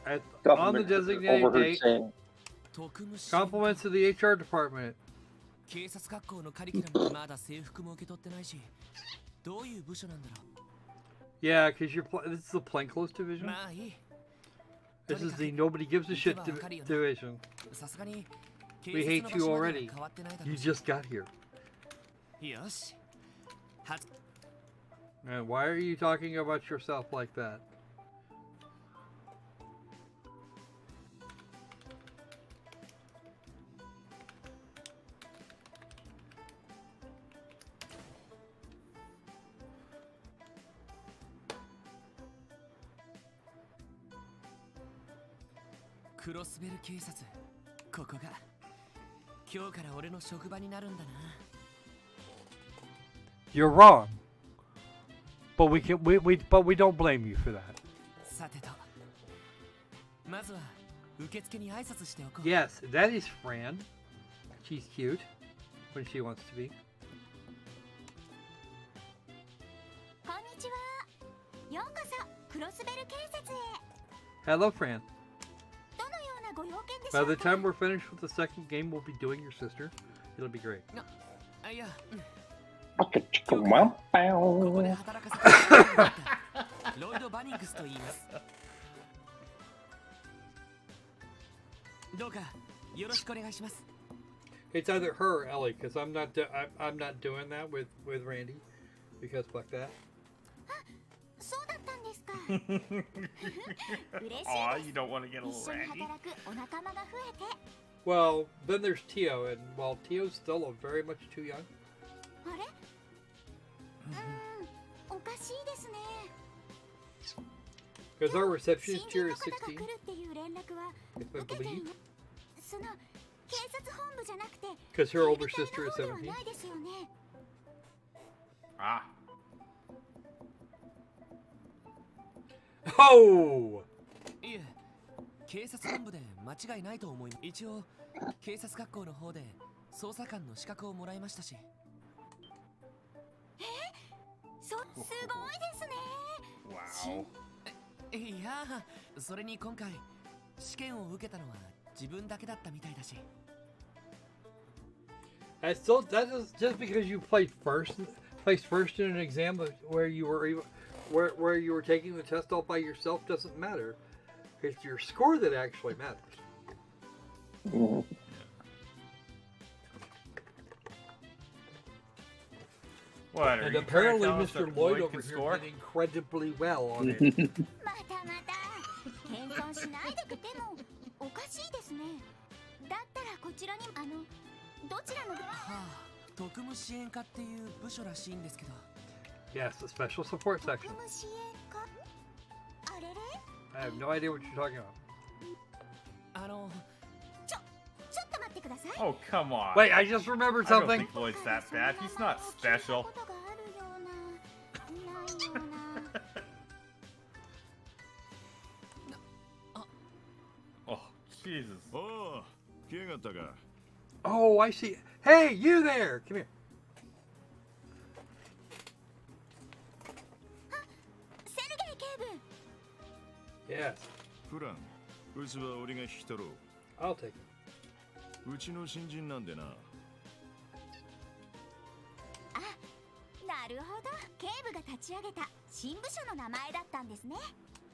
At, often on the been designated overheard date, saying, 特務支援 compliments to the HR department. 警察学校のカリキュラムにまだ制服も受け取ってないし、どういう部署なんだろ Yeah, because this is the plainclothes う。 division. まあいい。 This is the nobody gives a shit division. さすがに We 警 hate 察の you 場所までは already. 変わってないだろ You うし。 just got here. よし。は And why are you talking about yourself like that?「クロスベル警察」ここが今日から俺の職場になるんだな。 You're wrong. But we don't blame you for that. さてと、まずは受付に挨拶しておこう。 Yes, that is Fran. She's cute when she wants to be. こんにちは。ようこそクロスベル警察へ。 Hello, Fran. どのようなご用件でしょ By う the か。 time we're finished with the second game, we'll be doing your sister. It'll be great. あ、いや、Bucket chicken wow ここで wow. 働かせてもらったロイド・バニングスと言います。どうかよろしくお願いします。 It's either her or Ellie, because I'm not doing that with Randy, because fuck that. そうだったんですか。嬉しい Aw, です。 you don't want to get a 一 little 緒に Randy. 働くお仲間が増えて。 Well, then there's Tio, and while Tio's still very much too young, あれ？おかしいですね。 because our 新 receptionist 人 here の is 方が 16, 来るっていう連絡は if I 受けてい believe, まその警察本部じゃなくて because her older 警備 sister 隊 is の方では 17. ないですよね。 Ah. Oh! いえ、警察本部で間違いないと思います。一応警察学校の方で捜査官の資格をもらいましたし。すごいですね。 Wow. いや、それに今回試験を受けたのは自分だけだったみたいだし。 That is just because you placed first in an exam where you were taking the test all by yourself doesn't matter. It's your score that actually matters. Mhm. What? Are And you trying to apparently, tell us Mr. that Lloyd Lloyd over can here score? did incredibly well on it. またまた謙遜しないでくてもおかしいですね。だったらこちらにどちらのはあ、特務支援課っていう部署らしいんですけど。 Yes, the special support 特 section. 務支援課。あれれ？ I have no idea what you're talking about. ちょっと待ってください。 Oh, come on. Wait, I just remembered I don't something. think Lloyd's that bad. He's not special. ことがあるような、ないような。 Oh, Jesus. おお、来やがったか。 Oh, I see. Hey, you there! Come here. セルゲイ警部。 Yes, フラン、うちは俺が引き取ろ I'll take it. う。うちの新人なんでな。なるほど。警部が立ち上げた新部署の名前だったんですね。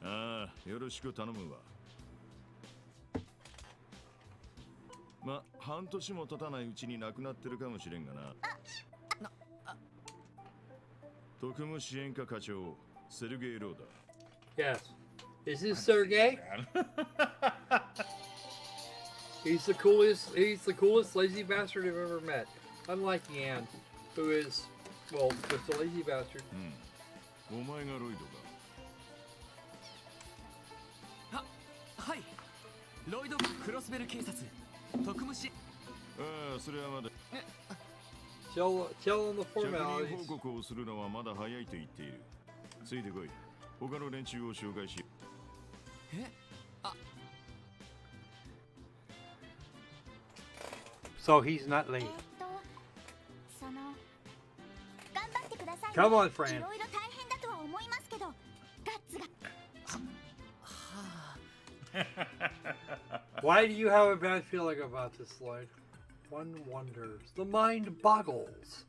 ああ、よろしく頼むわ。ま、半年も経たないうちに亡くなってるかもしれんがな。特務支援課課長、セルゲイ・ローだ。 Yes. Is this Sergey? He's the coolest lazy bastard I've ever met. Unlike Yan, who is, well, just a lazy bastard. うん。お前がロイドか。はい。ロイド・クロスベル警察特務支援。ああ、それはまだ。 Tell him the 着任 formalities. 報告をするのはまだ早いと言っている。ついてこい。他の連中を紹介し。え？ So he's not late. そのさいね。 Come on, い Fran. ろいろ大変だとは思いますけど、ガッツが。 Why do you have a bad feeling about this, Lloyd? One wonders. The mind boggles.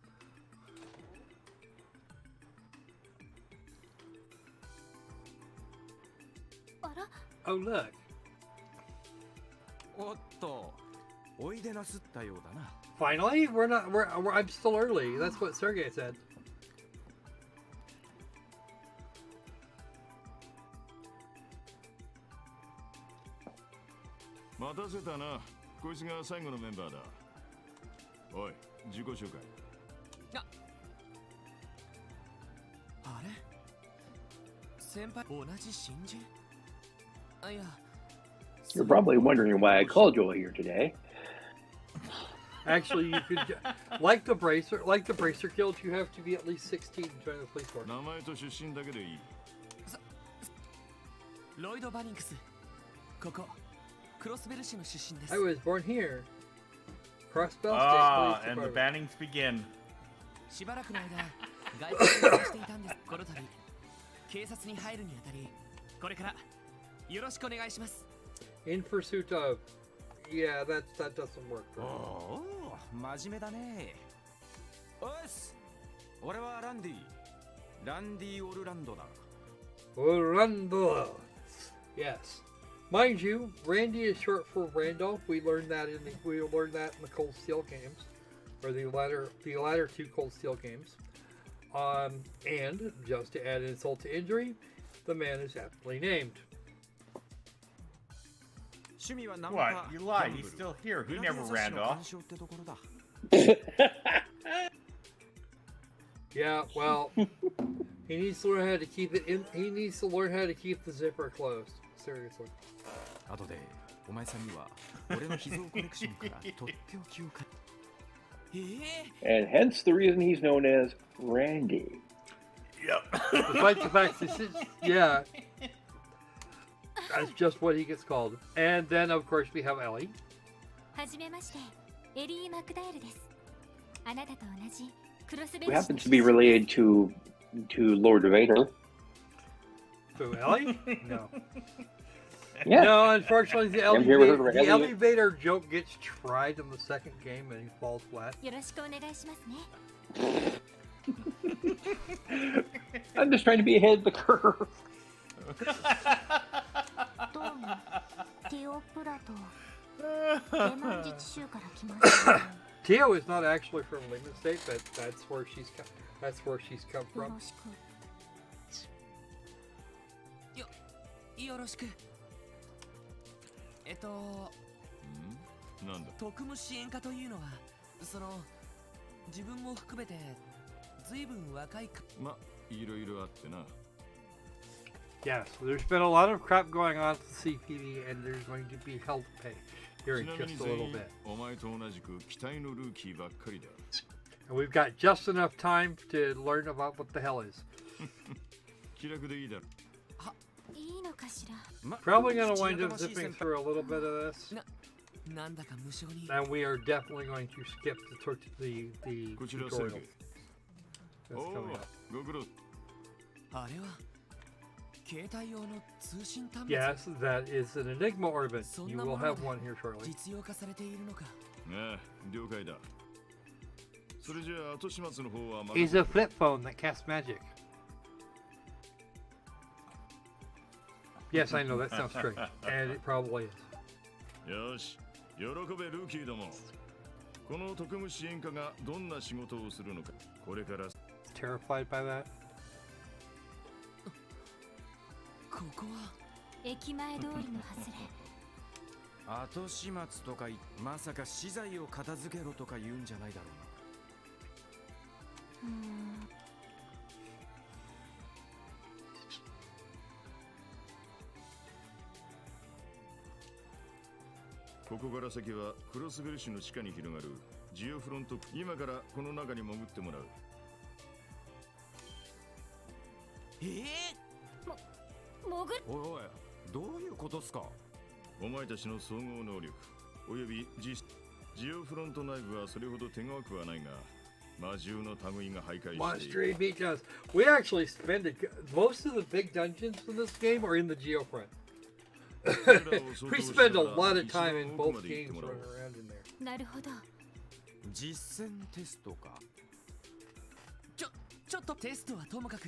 Oh, look. おっと、おいでなすったようだな。 Finally? I'm still early. That's what Sergey said. 待たせたな。こいつが最後のメンバーだ。おい、自己紹介。あれ先輩同じ新人？あ、いや。 You're probably wondering why I called you here today. Actually, you could, like the bracer guild, you have to be at least 16 to join the police force. 名前と出身だけでいい。ロイド・バニンクス。ここクロスベル市の出身です。 I was born here. Crossbell State Ah, Police and the Department. bannings begin. しばらくの間、外国に暮らしていたんです。この度、警察に入るにあたり、これからよろしくお願いします。 In pursuit of. Yeah, that doesn't work. おお、真面目だね。おっす。俺はランディ・オルランドだ。 Orlando. Yes. Mind you, Randy is short for Randolph. We learned that in the Cold Steel games, or the latter two Cold Steel games. And just to add insult to injury, the man is aptly named. What? You lied. He's still here. He never ran off. Yeah, well, he needs to learn how to keep it in. He needs to learn how to keep the zipper closed. Seriously. 後でお前さんには俺の秘蔵コレクションからとっておきをか。And hence the reason he's known as Randy. Yep. Despite the fact this is, yeah, that's just what he gets called. And then, of course, we have Ellie. はじめまして、エリー・マクダイルです。あなたと同じクロスベ Who ル市 happens to be related to Lord Vader. Who, Ellie? No. Yeah. No, unfortunately, the elevator joke gets tried in the second game and he falls flat. よろしくお願いしますね。 I'm just trying to be ahead of the curve. どうも、ティオプラとレマン自治州から来ました。 Tio is not actually from Lehman State, but that's where she's come よ from. ろしく。よろしく。なんだ。特務支援課というのは、その自分も含めて随分若いか。ま、いろいろあってな。 Yes, there's been a lot of crap going on at the CPD, and there's going to be hell to pay here ち in なみに just a 全 little 員 bit. お前と同じく期待のルーキーばっかりだ。 And we've got just enough time to learn about what the hell is. 気楽でいいだろ。いいのかしら。 Probably going to wind up zipping through a little bit of this. なんだか無性に。 And we are definitely going to skip the こちら tutorial. セグ。 That's お coming お up.、ご苦労。あれは携帯用の通信端末。 Yes, that is an Enigma orbit. そん You な will ものま have で one here shortly. 実用化されているのか。ああ、了解だ。それじゃあ後始末の方はまだ。 Is a flip phone that casts magic. Yes, I know that sounds tricky, and it probably is. よし、喜べルーキーども。この特務支援課がどんな仕事をするのか、これから。 Terrified by that. ここは駅前通りの外れ。後始末とかまさか資材を片付けろとか言うんじゃないだろうな。ここから先はクロスベル市の地下に広がるジオフロント。今からこの中に潜ってもらう。潜る。おいおい、どういうことっすか。お前たちの総合能力およびジオフロント内部はそれほど手強くはないが、Monster beat us. We actually spend most of the big dungeons in this game are in the geofront. We spend a lot of time in both games running around in there. なるほど。実践テストか。ちょっとテストはともかく、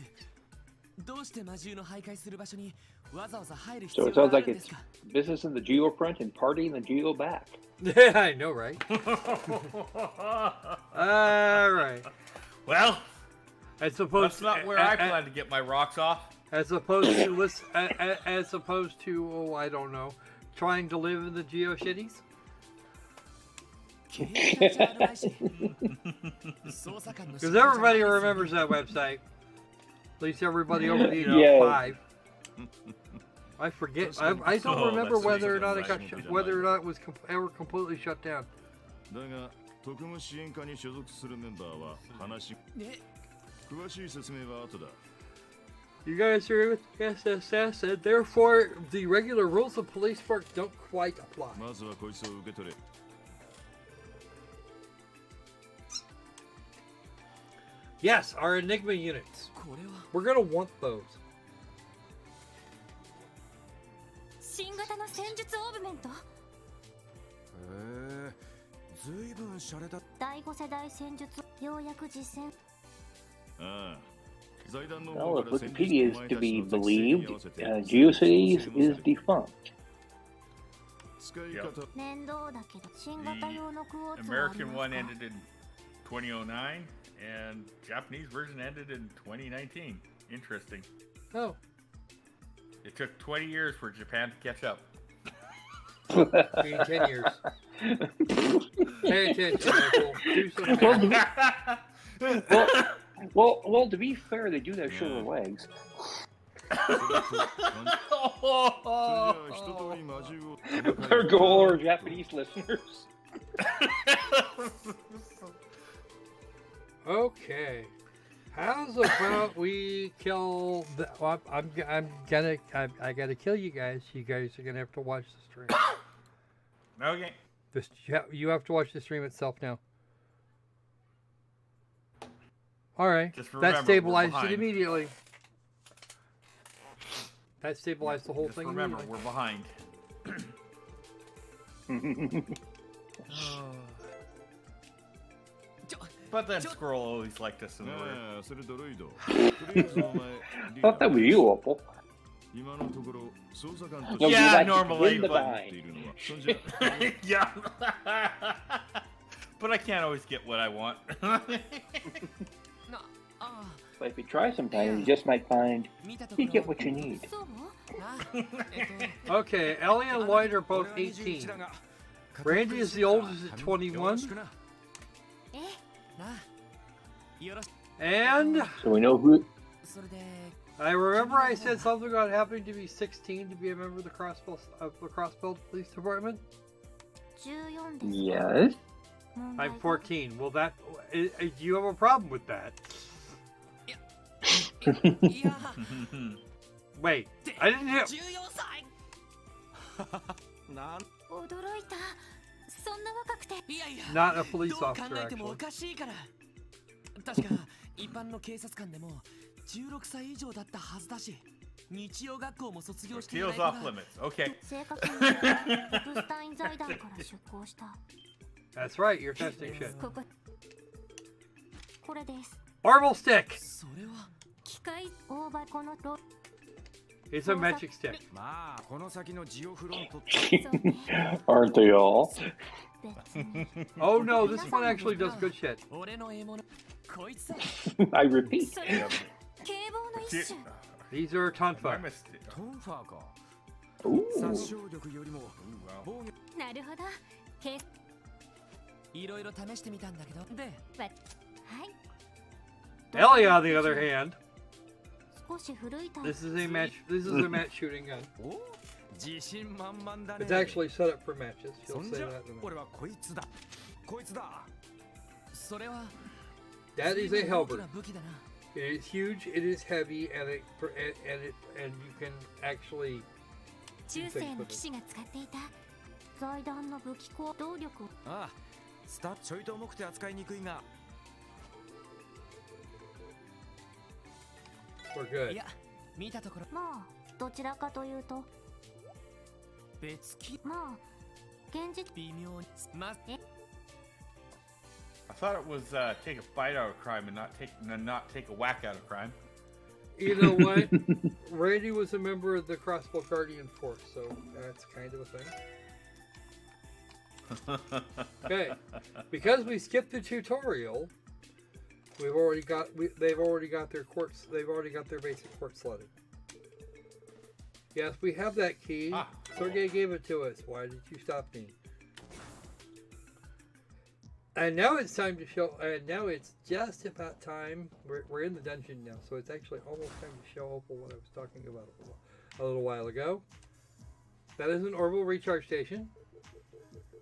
どうして魔獣の徘徊する場所にわざわざ入る必 So 要 it が sounds あ like るんです it's か？ business in the geo front and party in the geo back. Yeah, I know, right? All right. Well, As opposed that's not where I plan to get my rocks off. As opposed to as opposed to I don't know, trying to live in the geo shitties. Because everybody remembers that website. At least everybody over the age of 5. I forget. I don't remember whether or not it got whether or not it was ever completely shut down. You guys agree with SSS, and therefore the regular rules of police work don't quite apply. Yes, our Enigma units. We're gonna want those. 新型の戦術オーブメント。ずいぶん洒落た。第5世代戦術ようやく実践。Well, if Wikipedia is to be believed, GeoCities is defunct. Yep. 面倒だけど新型用のクォーツ American one ended in 2009, and Japanese version ended in 2019. Interesting. Oh. It took 20 years for Japan to catch up. 10 years. Pay attention, Opal. Do something. Well, to be fair, they do have shorter legs. There go all our Japanese listeners. Okay. How's about we kill the, well, I gotta kill you guys. You guys are gonna have to watch the stream. Okay. You have to watch the stream itself now. Alright. That stabilized it immediately. That stabilized the whole Just thing remember, immediately. we're behind. But that squirrel always liked us in the room. Thought that was you, Opal. No, Yeah, you normally, win the but... bind. Yeah. But I can't always get what I want. But if you try sometime, you just might find you get what you need. Okay, Ellie and Lloyd are both 18. Randy is the oldest at 21. And So we know who. I remember I said something about having to be 16 to be a member of the Crossbelt Police Department. Yes. I'm 14. Well, do you have a problem with that? Wait, I didn't hear. Not a police officer, actually. 確か一般の警察官でも16歳以上だったはずだし、日曜学校も卒業していない Teals から off limits. Okay. That's right, you're testing shit. これです。 Marble stick! それは機械大葉このロ It's a magic stick. まあこの先のジオフロント Aren't they all? Oh no, this one actually does good shit. 俺の獲物こいつだ I repeat. それは警棒の一種。 These are I Tonfa. missed it. トンファーか Ooh. 殺傷力よりも Ooh, wow. 防御なるほど。警いろいろ試してみたんだけどではい。 Ellie, on the other hand, 少し古いタイプ。 this is a match shooting gun. お自信満々だね It's actually set up for matches. そ You'll ん say じゃ that in a minute. 俺はこいつだこいつだそれは That is a 大き halberd. な武器だな It is huge, it is heavy, and you can actually 中世の騎士が使っていた財団の武器庫動力をああスタッちょいと重くて扱いにくいが We're good. いや見たところまあどちらかというと別気まあ現実微妙にま I thought it was take a bite out of crime and not take a whack out of crime. You know what? Randy was a member of the Crossbow Guardian Force, so that's kind of a thing. Okay, because we skipped the tutorial, they've already got their quartz. They've already got their basic quartz slotted. Yes, we have that key. Sergey gave it to us. Why did you stop me? And now it's time to show. And now it's just about time. We're in the dungeon now, so it's actually almost time to show Opal what I was talking about a little while ago. That is an orbital recharge station.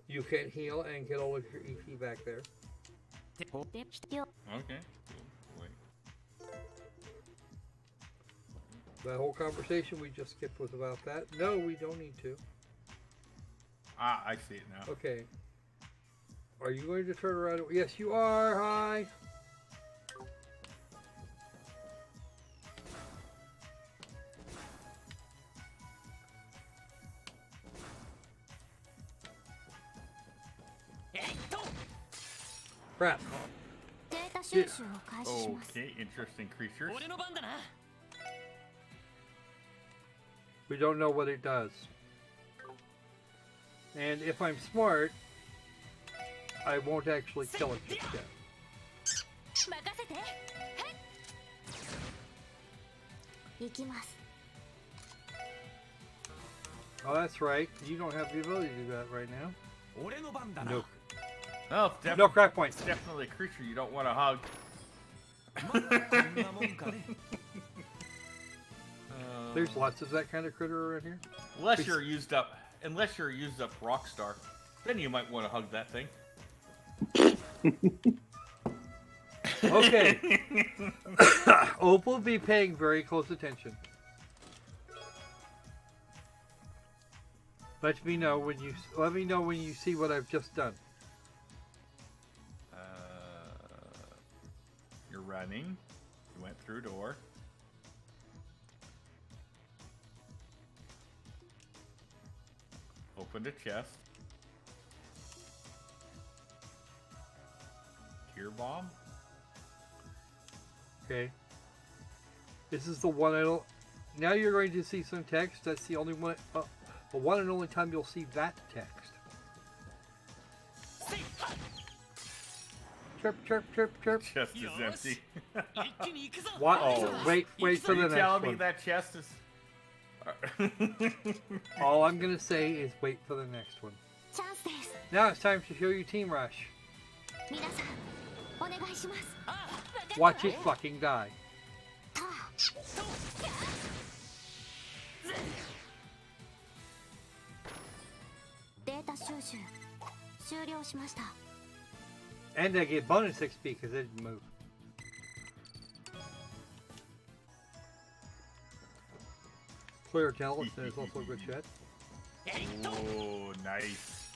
You can heal and get all of your EP back there. Okay. Wait. That whole conversation we just skipped was about that. No, we don't need to. Ah, I see it now. Okay. Are you going to turn around? Yes, you are. Hi. Crap. データ収集を開始します。 Okay, interesting creatures. 俺の番だな We don't know what it does. And if I'm smart, I won't actually kill it just yet. 任せて。行きます。 Oh, that's right. You don't have the ability to do that right now. 俺の番だな No. Oh, it's No crack points. it's definitely a creature you don't want to hug. まだこんなもんかね There's lots of that kind of critter around here. Unless you're a used up rock star, then you might want to hug that thing. Okay. Opal, be paying very close attention. Let me know when you see what I've just done. You're running. You went through a door. Opened a chest. Tear bomb. Okay. This is the one I don't. Now you're going to see some text. That's the only one. The one and only time you'll see that text. Chirp, chirp, chirp, chirp. Chest is empty. 一気に行くぞ What? Oh. Wait for Are the you next telling me one. that chest is? All I'm gonna say is wait for the next one. チャンスです。 Now it's time to show you Team Rush. 皆さん、お願いします。 Watch it fucking die. データ収集終了しました。 And I get bonus XP because it didn't move. Clear Talus is also a good shot. Oh, nice.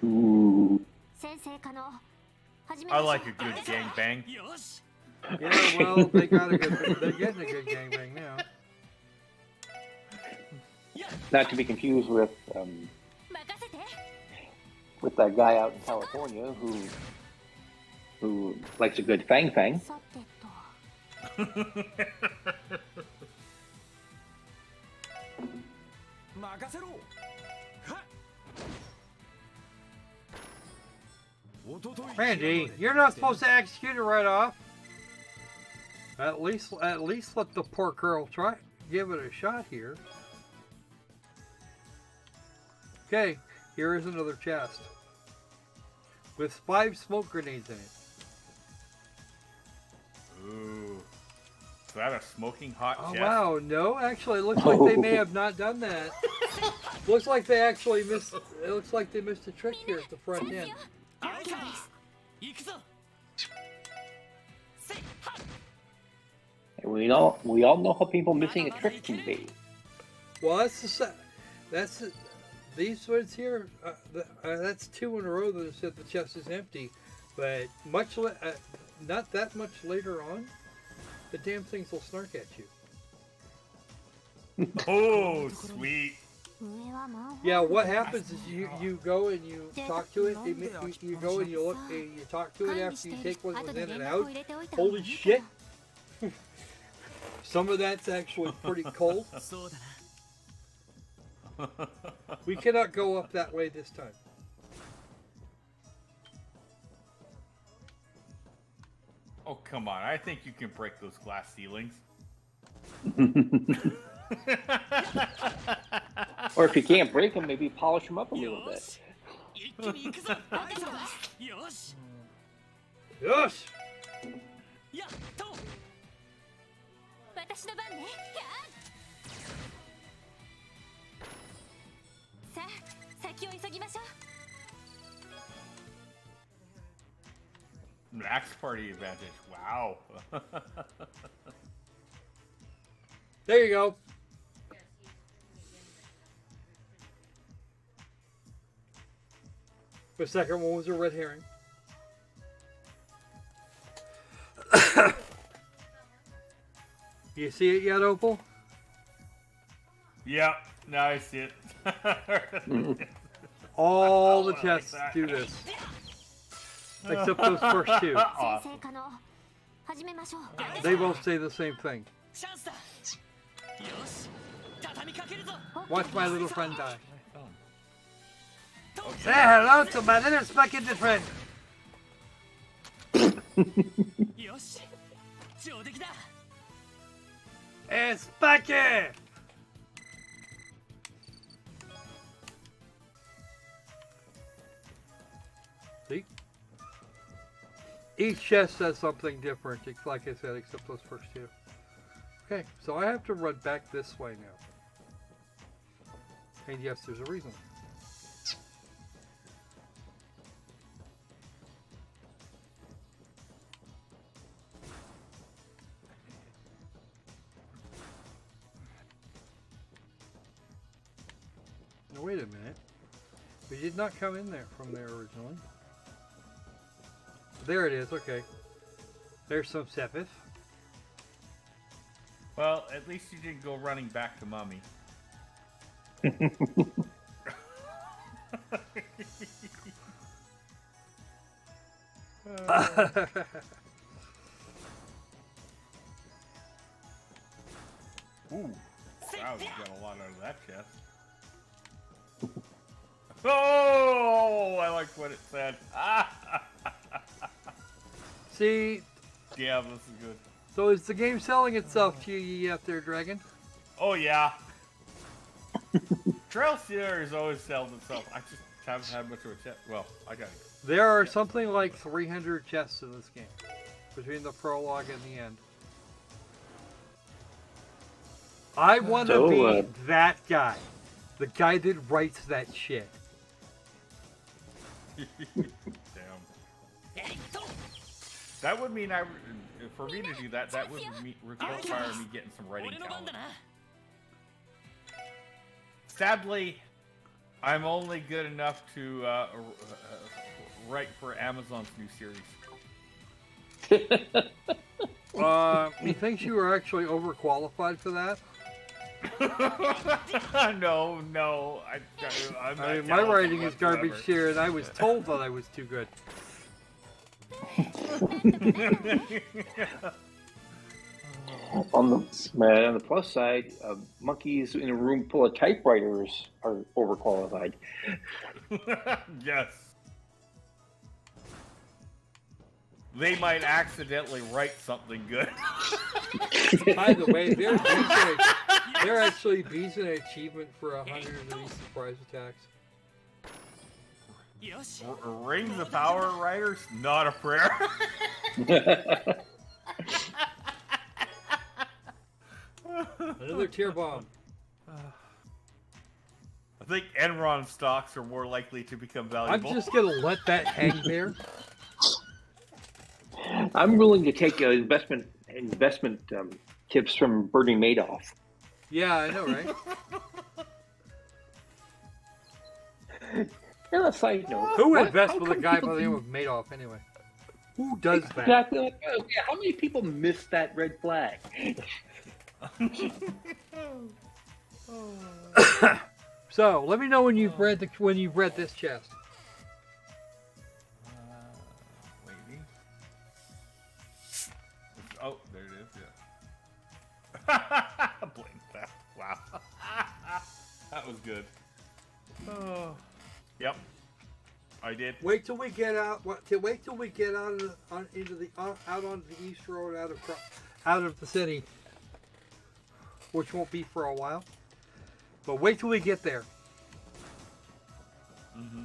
Ooh. 先生可能。始め I ましょう like a good gangbang. よし Yeah, well, they're getting a good gangbang now. Not to be confused with 任せて。 that guy out in California who likes a good fang fang. さてと。 任せろはっ Randy, you're not supposed to execute it right off. At least let the poor girl try. Give it a shot here. Okay, here is another chest with 5 smoke grenades in it. Ooh. Is that a smoking hot Oh chest? wow, no, actually it looks like they may have not done that. Looks like they actually missed. It looks like they missed a trick here at the front end. あいか行くぞ We all know how people missing a trick can be. Well, these ones here. That's 2 in a row that have said the chest is empty, but not that much later on, the damn things will snark at you. Oh, sweet. Yeah, what happens is you go and you talk to it. You go and you look and you talk to it after you take what was in and out. Holy shit! Some of that's actually pretty cold. We cannot go up that way this time. Oh, come on. I think you can break those glass ceilings. Or if you can't break them, maybe polish them up a little bit. Yes! 私の番ね。さあ、先を急ぎましょう。 Max party advantage. Wow. There you go. The second one was a red herring. You see it yet, Opal? Yep. Now I see it. All the tests do this. Except those first two. Awesome. They both say the same thing. Watch my little friend die. Say hello to my little speculative friend. Hey, Spucky! See? Each chest says something different, like I said, except those first two. Okay, so I have to run back this way now. And yes, there's a reason. Now wait a minute. We did not come in there from there originally. There it is, okay. There's some Sepith. Well, at least you didn't go running back to Mummy. Ooh, wow, you got a lot out of that chest. Oh, I like what it said. See? Yeah, this is good. So is the game selling itself to you out there, Dragon? Oh, yeah. Trail Sears always sells itself. I just haven't had much of a chest. Well, I got it. There are something like 300 chests in this game. Between the prologue and the end. I want to be that guy. The guy that writes that shit. Damn. That would mean for me to do that, that would require me getting some writing talent. Sadly, I'm only good enough to write for Amazon's new series. Methinks you were actually overqualified for that? No. I'm I mean, my writing is garbage here, and I was told that I was too good. On the plus side, monkeys in a room full of typewriters are overqualified. Yes. They might accidentally write something good. By the way, they're actually beating an achievement for 100 of these surprise attacks. Rings of Power Writers, not a prayer. Another tier bomb. I think Enron stocks are more likely to become valuable. I'm just gonna let that hang there. I'm willing to take investment tips from Bernie Madoff. Yeah, I know, right? And a side note, Who invests with a guy by the name of Madoff anyway? Who does that? Exactly. Like, how many people miss that red flag? So let me know when you've read this chest. Waiting. Oh, there it is. Yeah. Blame that. Wow. That was good. Oh. Yep. I did. Wait till we get out. Wait till we get out onto the east road out of the city, which won't be for a while. But wait till we get there. Mm-hmm.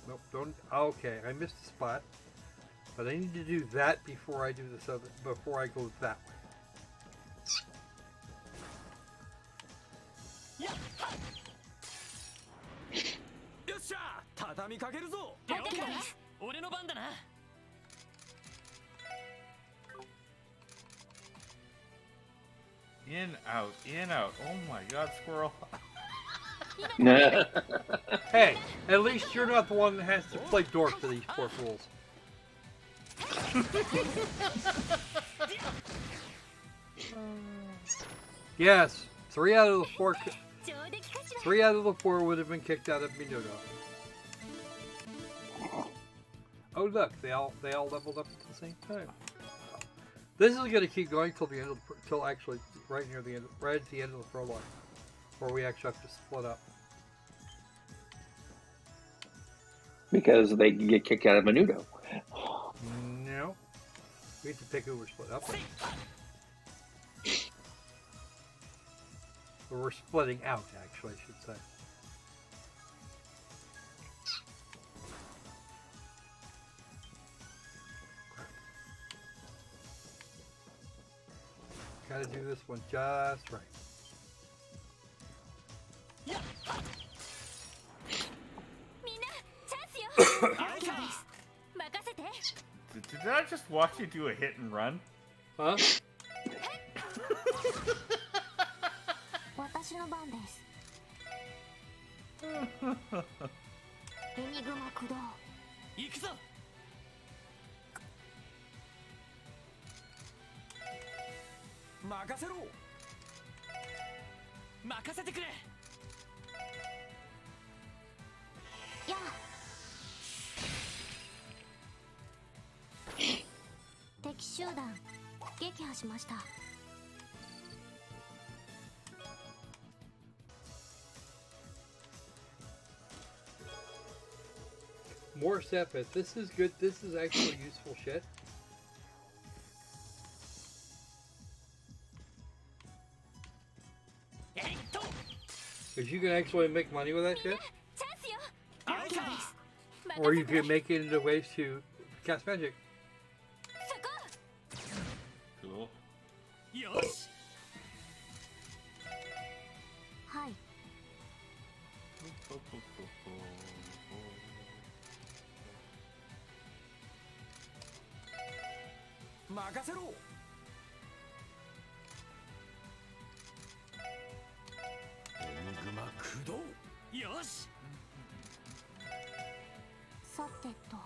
Nope. Don't. Okay, I missed the spot. But I need to do that before I do this other. Before I go that way. In, out, in, out. Oh my god, squirrel. Hey, at least you're not the one that has to play dork to these poor fools. Yes, 3 out of the 4. 3 out of the 4 would have been kicked out of Minuto. Oh look, they all leveled up at the same time. This is gonna keep going till the end of till actually right near the end, right at the end of the prologue, where we actually have to split up. Because they can get kicked out of Menudo. No, we have to pick who we're split up with. Or we're splitting out, actually, I should say. Gotta do this one just right. Did I just watch you do a hit and run? Huh? 私の番です。エニグマ駆動。行くぞ。任せろ。任せてくれ。やあ。敵集団撃破しました。More SEP. This is good. This is actually useful shit. Because you can actually make money with that shit. Or you can make it into ways to cast magic. Cool. よし。はい。任せろ。エニグマ駆動。よし。さてと。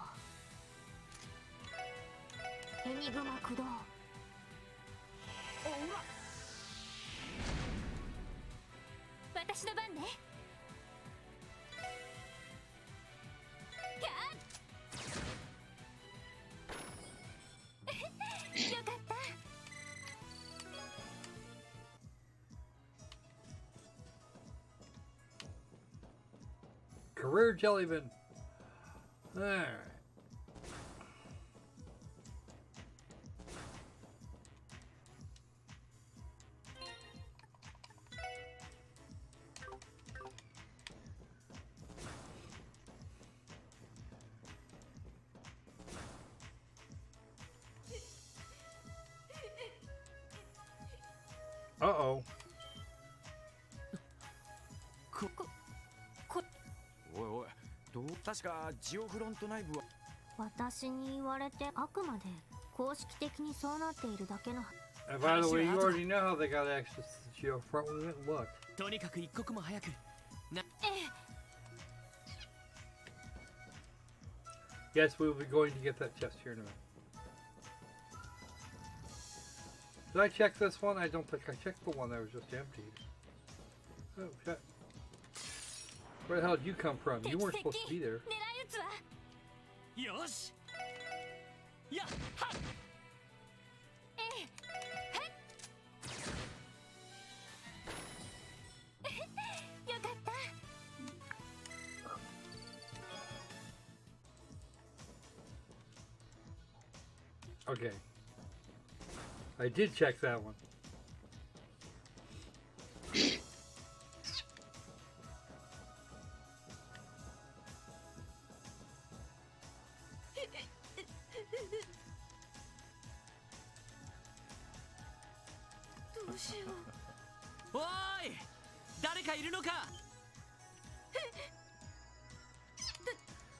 エニグマ駆動。おら。私の番ね。よかった。Career Jellyman. Alright. Uh-oh. おいおい、どう確かジオフロント内部は私に言われてあくまで公式的にそうなっているだけの。 And by the way, you already know how they got access to the Geofront. We went and looked. とにかく一刻も早く。な。Yes, we will be going to get that chest here in a minute. Did I check this one? I don't think I checked the one that was just emptied. Oh, shit. Where the hell did you come from? You weren't supposed to be there. よしやっはっよかった。 Okay. I did check that one.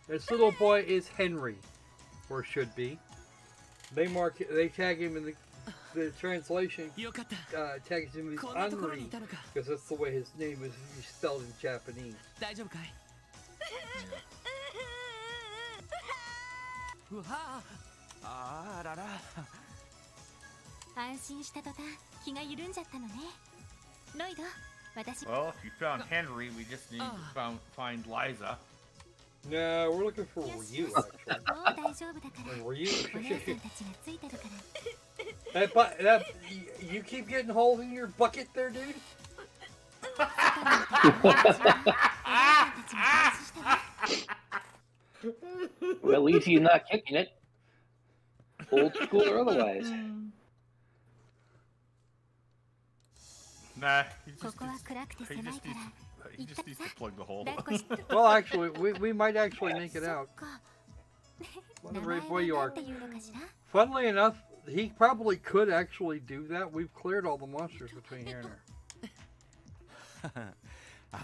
This little boy is Henry, or should be. They tag him in the translation. Tags him as Henry because that's the way his name is spelled in Japanese. 安心した途端気が緩んじゃったのね。ロイド、私。 Well, if you found Henry, we just need to find Liza. No, we're looking for Ryu, actually. もう大丈夫だから。 Ryu. お姉さんたちがついてるから。 You keep getting holes in your bucket there, dude? Well, at least he's not kicking it. Old school or otherwise. Nah, he just needs to plug the hole. Well, actually, we might actually make it out. What a great boy you are. Funnily enough, he probably could actually do that. We've cleared all the monsters between here and there.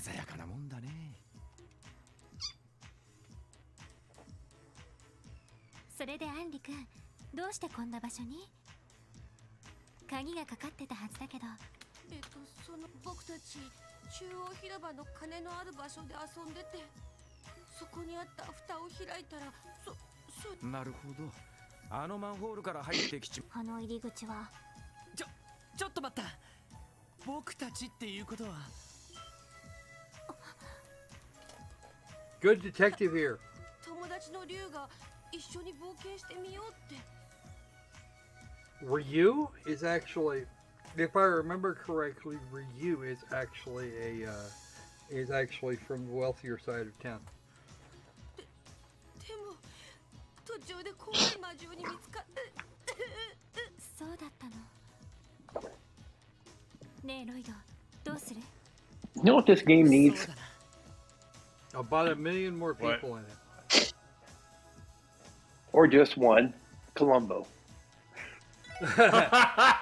鮮やかなもんだね。それでアンリ君、どうしてこんな場所に？鍵がかかってたはずだけど。その僕たち中央広場の鐘のある場所で遊んでて、そこにあった蓋を開いたら、なるほど。あのマンホールから入ってきち。あの入り口は。ちょっと待った。僕たちっていうことは。Good detective here. 友達の竜が一緒に冒険してみようって。Ryu is actually, if I remember correctly, Ryu is actually from the wealthier side of town. でも途中で怖い魔獣に見つかって。そうだったの。ねえロイド、どうする？ You know what this game needs? About 1 million more people in it. Or just one, Columbo.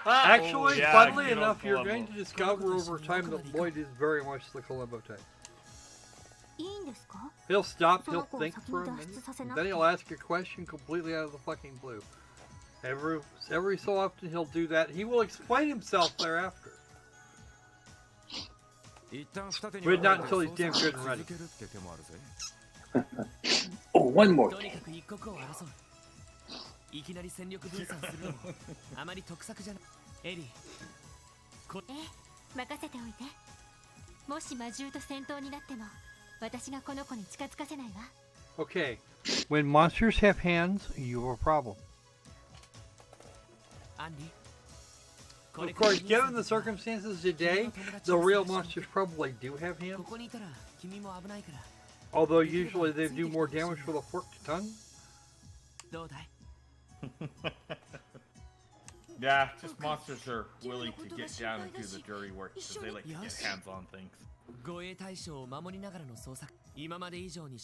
Actually, yeah, funnily enough, Columbo. you're going to discover over time that Lloyd is very much the Columbo type. いいんですか？ He'll stop, he'll think for a minute, and then he'll ask a question completely out of the fucking blue. Every so often he'll do that. He will explain himself thereafter. But not until he's damn good and ready. Oh, one more thing. いきなり戦力分散するのもあまり得策じゃない。エリー。任せておいて。もし魔獣と戦闘になっても、私がこの子に近づかせないわ。Okay, when monsters have hands, you have a problem. Of course, given the circumstances today, the real monsters probably do have hands. Although usually they do more damage with a forked tongue. Yeah, just monsters are willing to get down and do the dirty work because they like to get hands on things. 護衛対象を守りながらの捜索。今まで以上に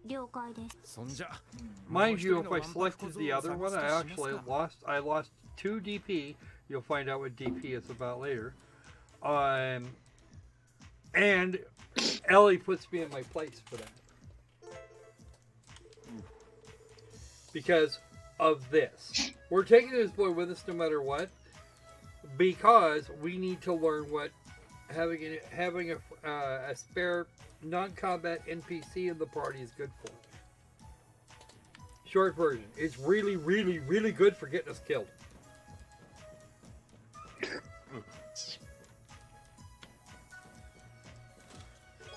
了解です。そんじゃ。Mind you, if I selected the other one, I lost 2 DP. You'll find out what DP is about later. And Ellie puts me in my place for that. Because of this. We're taking this boy with us no matter what. Because we need to learn what having a spare non-combat NPC in the party is good for. Short version. It's really, really, really good for getting us killed.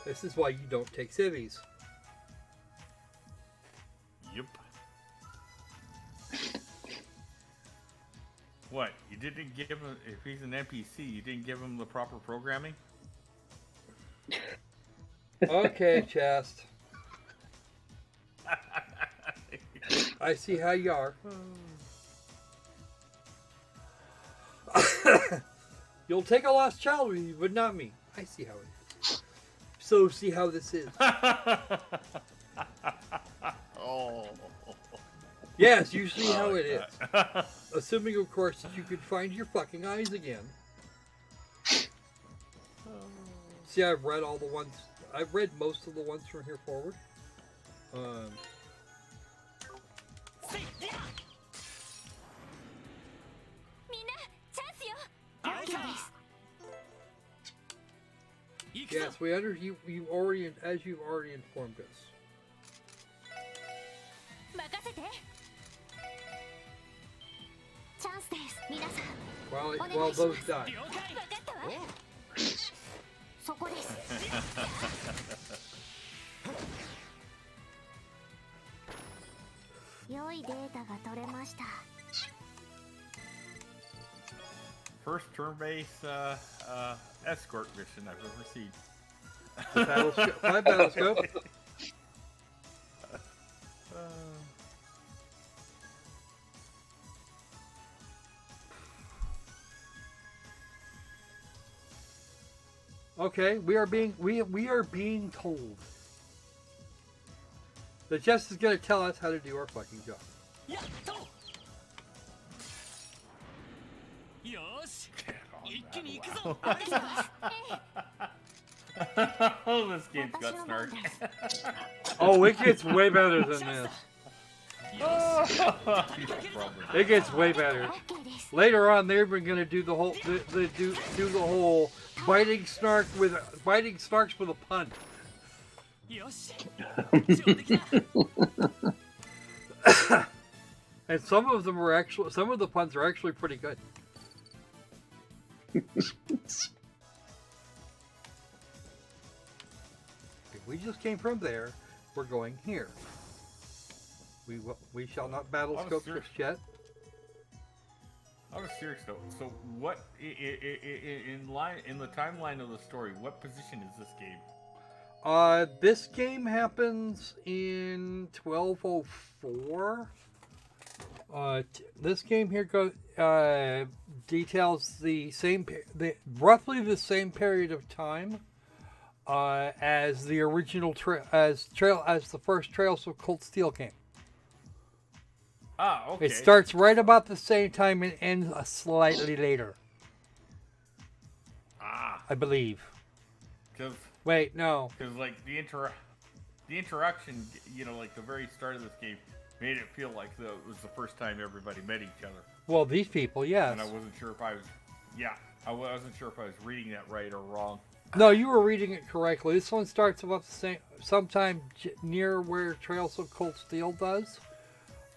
This is why you don't take civvies. Yep. What? You didn't give him, if he's an NPC, you didn't give him the proper programming? Okay, Chast. I see how you are. You'll take a lost child with you, but not me. I see how it is. So see how this is. Oh. Yes, you see how it is. Assuming, of course, that you could find your fucking eyes again. See, I've read all the ones. I've read most of the ones from here forward. Yes, we under you. You already, as you've already informed us. While those die. First turn-based escort mission I've ever seen. My battlescope. Okay, we are being told. The Jess is gonna tell us how to do our fucking job. Oh, this game's got snark. Oh, it gets way better than this. It gets way better. Later on, they're even gonna do the whole do the whole biting snarks with a pun. And some of the puns are actually pretty good. We just came from there. We're going here. We shall not battle scope this yet. I was serious though. So what in the timeline of the story? What position is this game? This game happens in 1204. This game here details roughly the same period of time as the original as the first Trails of Cold Steel game. Ah, okay. It starts right about the same time and ends slightly later. Ah, I believe. Wait, no. Because like the interaction, like the very start of this game made it feel like it was the first time everybody met each other. Well, these people, yes. And I wasn't sure if I was reading that right or wrong. No, you were reading it correctly. This one starts about the same, sometime near where Trails of Cold Steel does.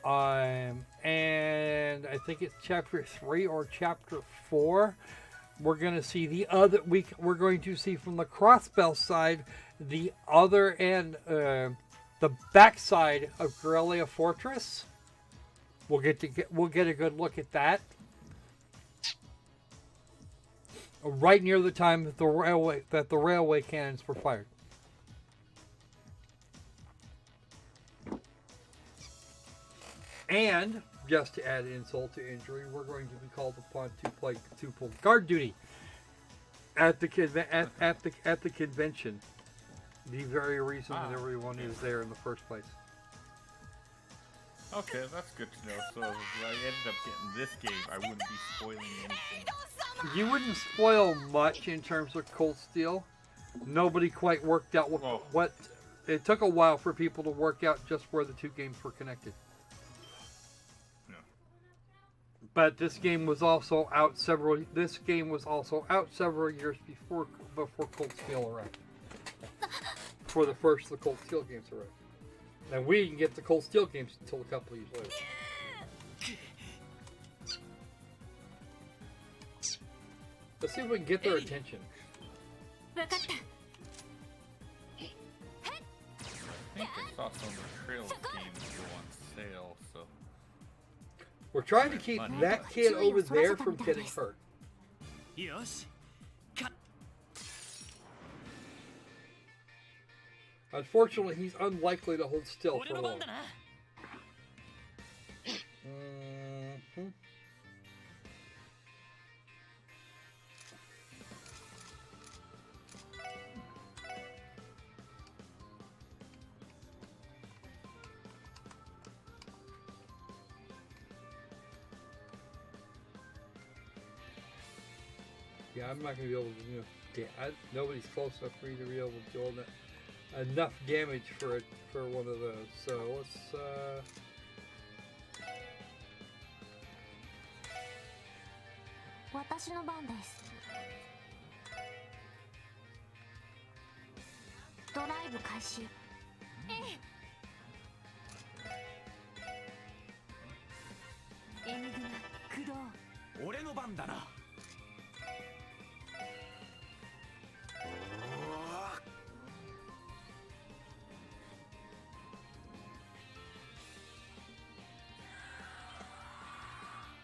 And I think it's chapter 3 or chapter 4. We're going to see we're going to see from the Crossbell side the other end, the backside of Guerrilla Fortress. We'll get a good look at that. Right near the time that the railway cannons were fired. And just to add insult to injury, we're going to be called upon to pull guard duty at the convention. The very reason that everyone is there in the first place. Okay, that's good to know. So if I ended up getting this game, I wouldn't be spoiling anything. You wouldn't spoil much in terms of Cold Steel. Nobody quite worked out what. It took a while for people to work out just where the two games were connected. But this game was also out several. This game was also out several years before Cold Steel arrived. Before the first of the Cold Steel games arrived. And we didn't get the Cold Steel games until a couple of years later. Let's see if we can get their attention. saw some of the Trails games go on sale, so. We're trying to keep that kid over there from getting hurt. よしか Unfortunately, he's unlikely to hold still 俺 for の long. 番だな Mhm. Yeah, I'm not gonna be able to. Nobody's close enough for me to be able to do all that, enough damage for one of those. So let's. 私の番です。ドライブ開始。エニグマ駆動。俺の番だな。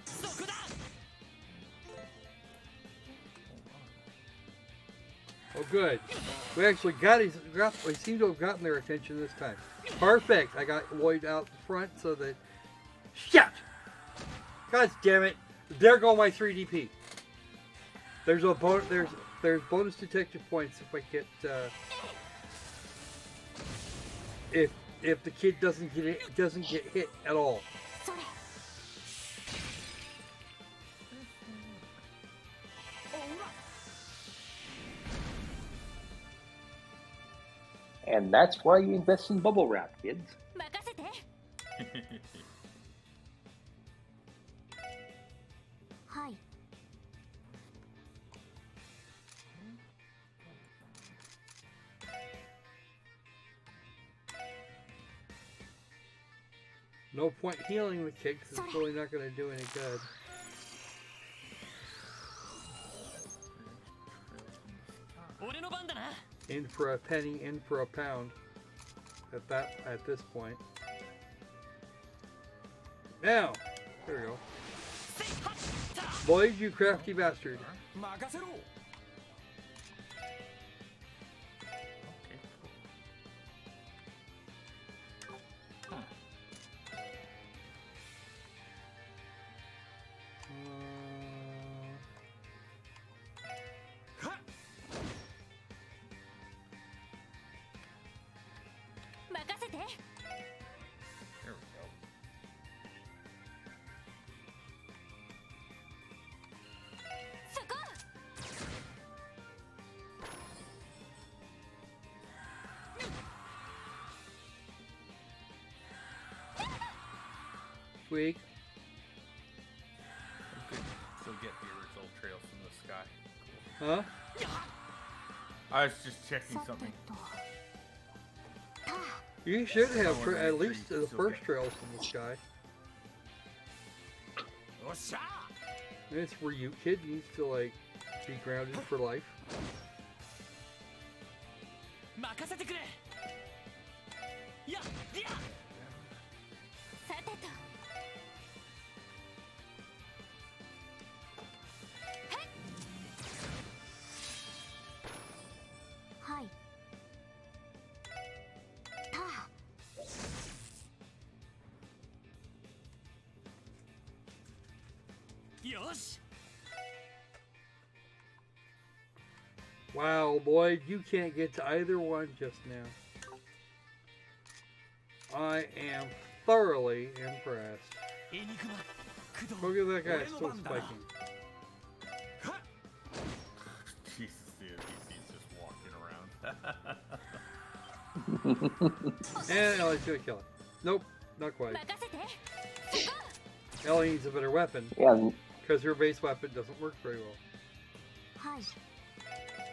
そこだ Oh, good. We actually we seem to have gotten their attention this time. Perfect. I got Lloyd out front so that. Shit! God damn it! There go my 3DP. There's a there's bonus detective points if I get if the kid doesn't get hit at all. それ。 And that's why you invest in bubble wrap, kids. 任せて。はい。No point healing the kid because it's really not going to do any good. In for a penny, in for a pound. At this point. Now, there we go. Boys, you crafty bastard. 任せろ 任せて。 There we go. そこ。 Sweet. Still get the original Trails from the Sky. Huh? I was just checking something. You should have at least the first trails in the sky. よっしゃ And it's where you kid needs to like be grounded for life. 任せてくれやっやっさてと。はい。たあ。 よし Wow, Lloyd, you can't get to either one just now. I am thoroughly impressed. エニグマ駆動 Look at that guy still spiking. Jesus, the NPC's just walking around. And Ellie's gonna kill it. Nope, not quite. 任せて。そこ。 Ellie needs a better weapon Yeah, because her base weapon doesn't work very well. はい。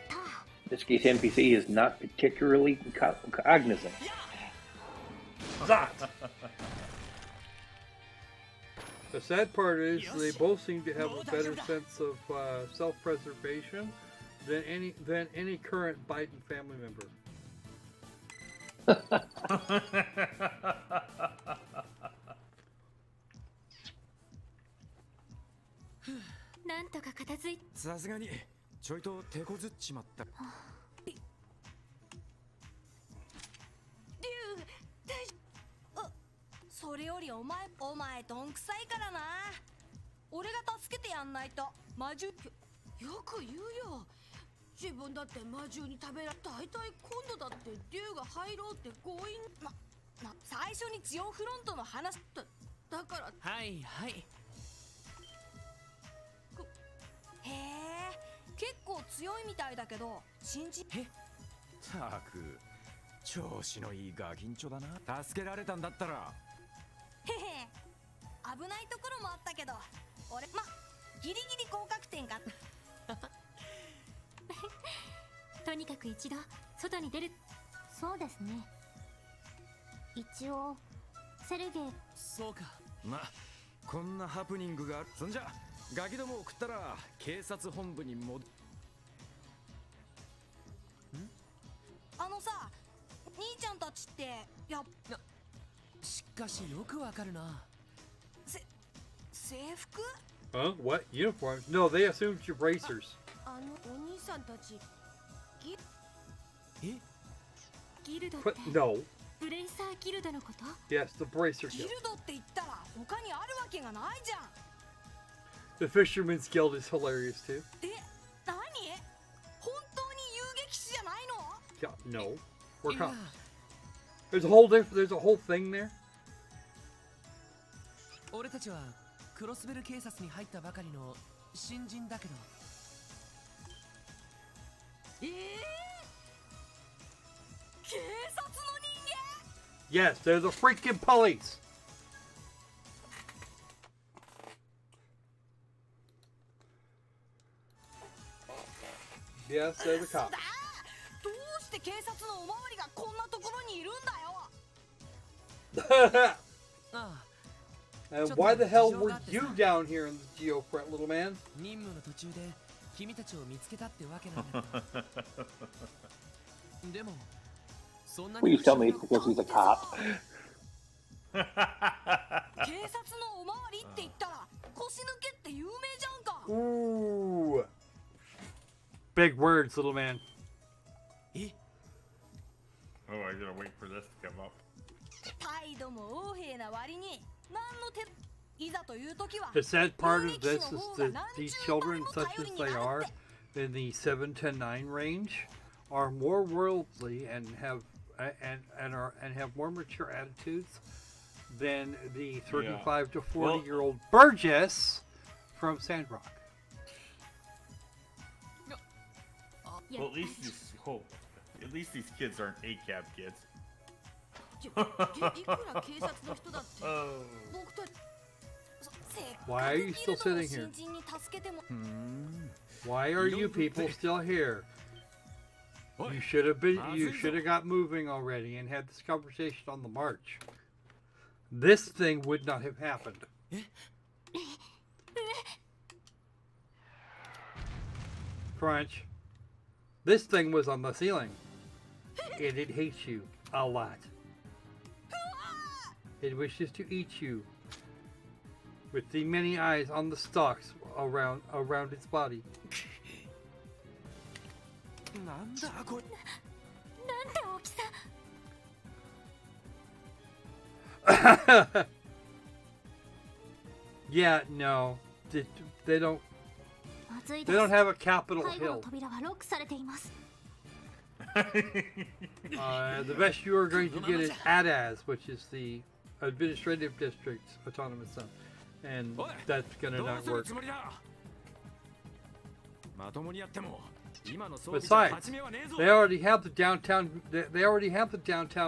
たあ。 this case NPC is not particularly cognizant. That. The sad part is they both seem to have a better sense of self-preservation than any current Biden family member. なんとか片付いさすがにちょいと手こずっちまった。竜大丈夫。それよりお前どんくさいからな。俺が助けてやんないと。魔獣よく言うよ。自分だって魔獣に食べられ大体今度だって竜が入ろうって強引最初にジオフロントの話だからはいはい。へえ、結構強いみたいだけど信じたく調子のいいガキンチョだな。助けられたんだったら。へへ、危ないところもあったけど俺ギリギリ合格点かとにかく一度外に出る。そうですね。一応セルゲイ。そうか。ま、こんなハプニングがある。そんじゃガキどもを送ったら警察本部に戻。あのさ、兄ちゃんたちってしかしよくわかるな。制服？ Huh? What? Uniforms? No, they assumed you're bracers. お兄さんたちえ？ギルドっ But て no. ブレイサーギルドのこと？ Yes, the Bracer ギ Guild. ルドって言ったら他にあるわけがないじゃん。 The Fisherman's Guild is hilarious too. 何？本当に遊撃士じゃないの？ Yeah, no. We're いや cops. There's a whole thing there. 俺たちはクロスベル警察に入ったばかりの新人だけど。警察の人 Yes, they're the freaking police. Yes, they're the 間？ cops. どうして警察のおまわりがこんなところにいるんだよ。ああ、 And why the hell were you down here in the geofret, little man? 任務の途中で君たちを見つけたってわけなんだ。でもそんなに Please tell me it's because he's a cop. 警察のおまわりって言ったら腰抜けって有名じゃんか。 Ooh. Big words, little man. Oh, I gotta wait for this to come up. 態度も横柄な割に何の手いざという時は The sad part of this is that these children, such as they are, in the 7 to 9 range, are more worldly and have more mature attitudes than the 35 to 40-year-old Burgess from Sandrock. Well, at least these kids aren't ACAB kids. いくら警察の人だって僕たち Why are you still sitting here? 新人に助けても Why are you people still here? You should have got moving already and had this conversation on the march. This thing would not have happened. Crunch. This thing was on the ceiling. And it hates you a lot. It wishes to eat you. With the many eyes on the stalks around its body. なんだこれ。なんて大きさ。 Yeah, no. They don't have a Capitol 背後の Hill. 扉はロックされています。 The best you are going to get is ADAS, which is the Administrative District's autonomous zone. And that's gonna どう not する work. つもりだ。まともにやっても今の装備じゃ Besides, 勝ち目はねえぞ。 they already have the downtown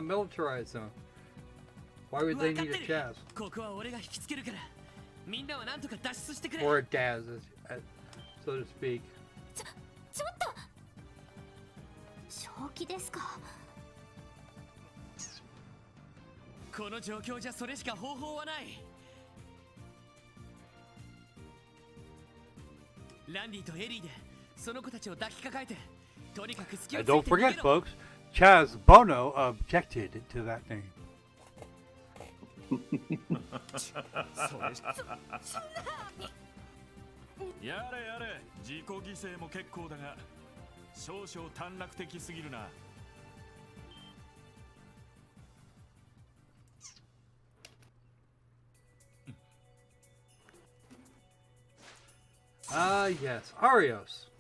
militarized zone. Why would they need a Chaz ここは俺が引きつけるからみんなはなんとか脱出してくれ。 or a DAS, so to speak? ちょっと正気ですか。この状況じゃそれしか方法はない。ランディとエリーでその子たちを抱きかかえてとにかく隙を And つい don't て逃げ forget, ろ。 folks, Chaz Bono objected to that name. やれやれ、自己犠牲も結構だが、少々短絡的すぎるな。Ah, yes. Arios.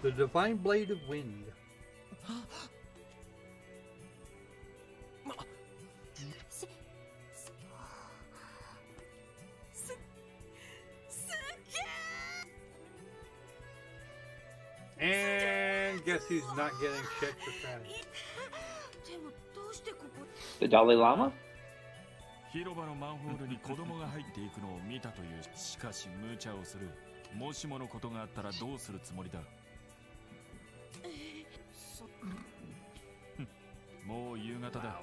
The Divine Blade of Wind. And guess who's not getting shit for that? The Dalai Lama? 広場のマンホールに子供が入っていくのを見たという。しかし無茶をする。もしものことがあったらどうするつもりだ。もう夕方だ。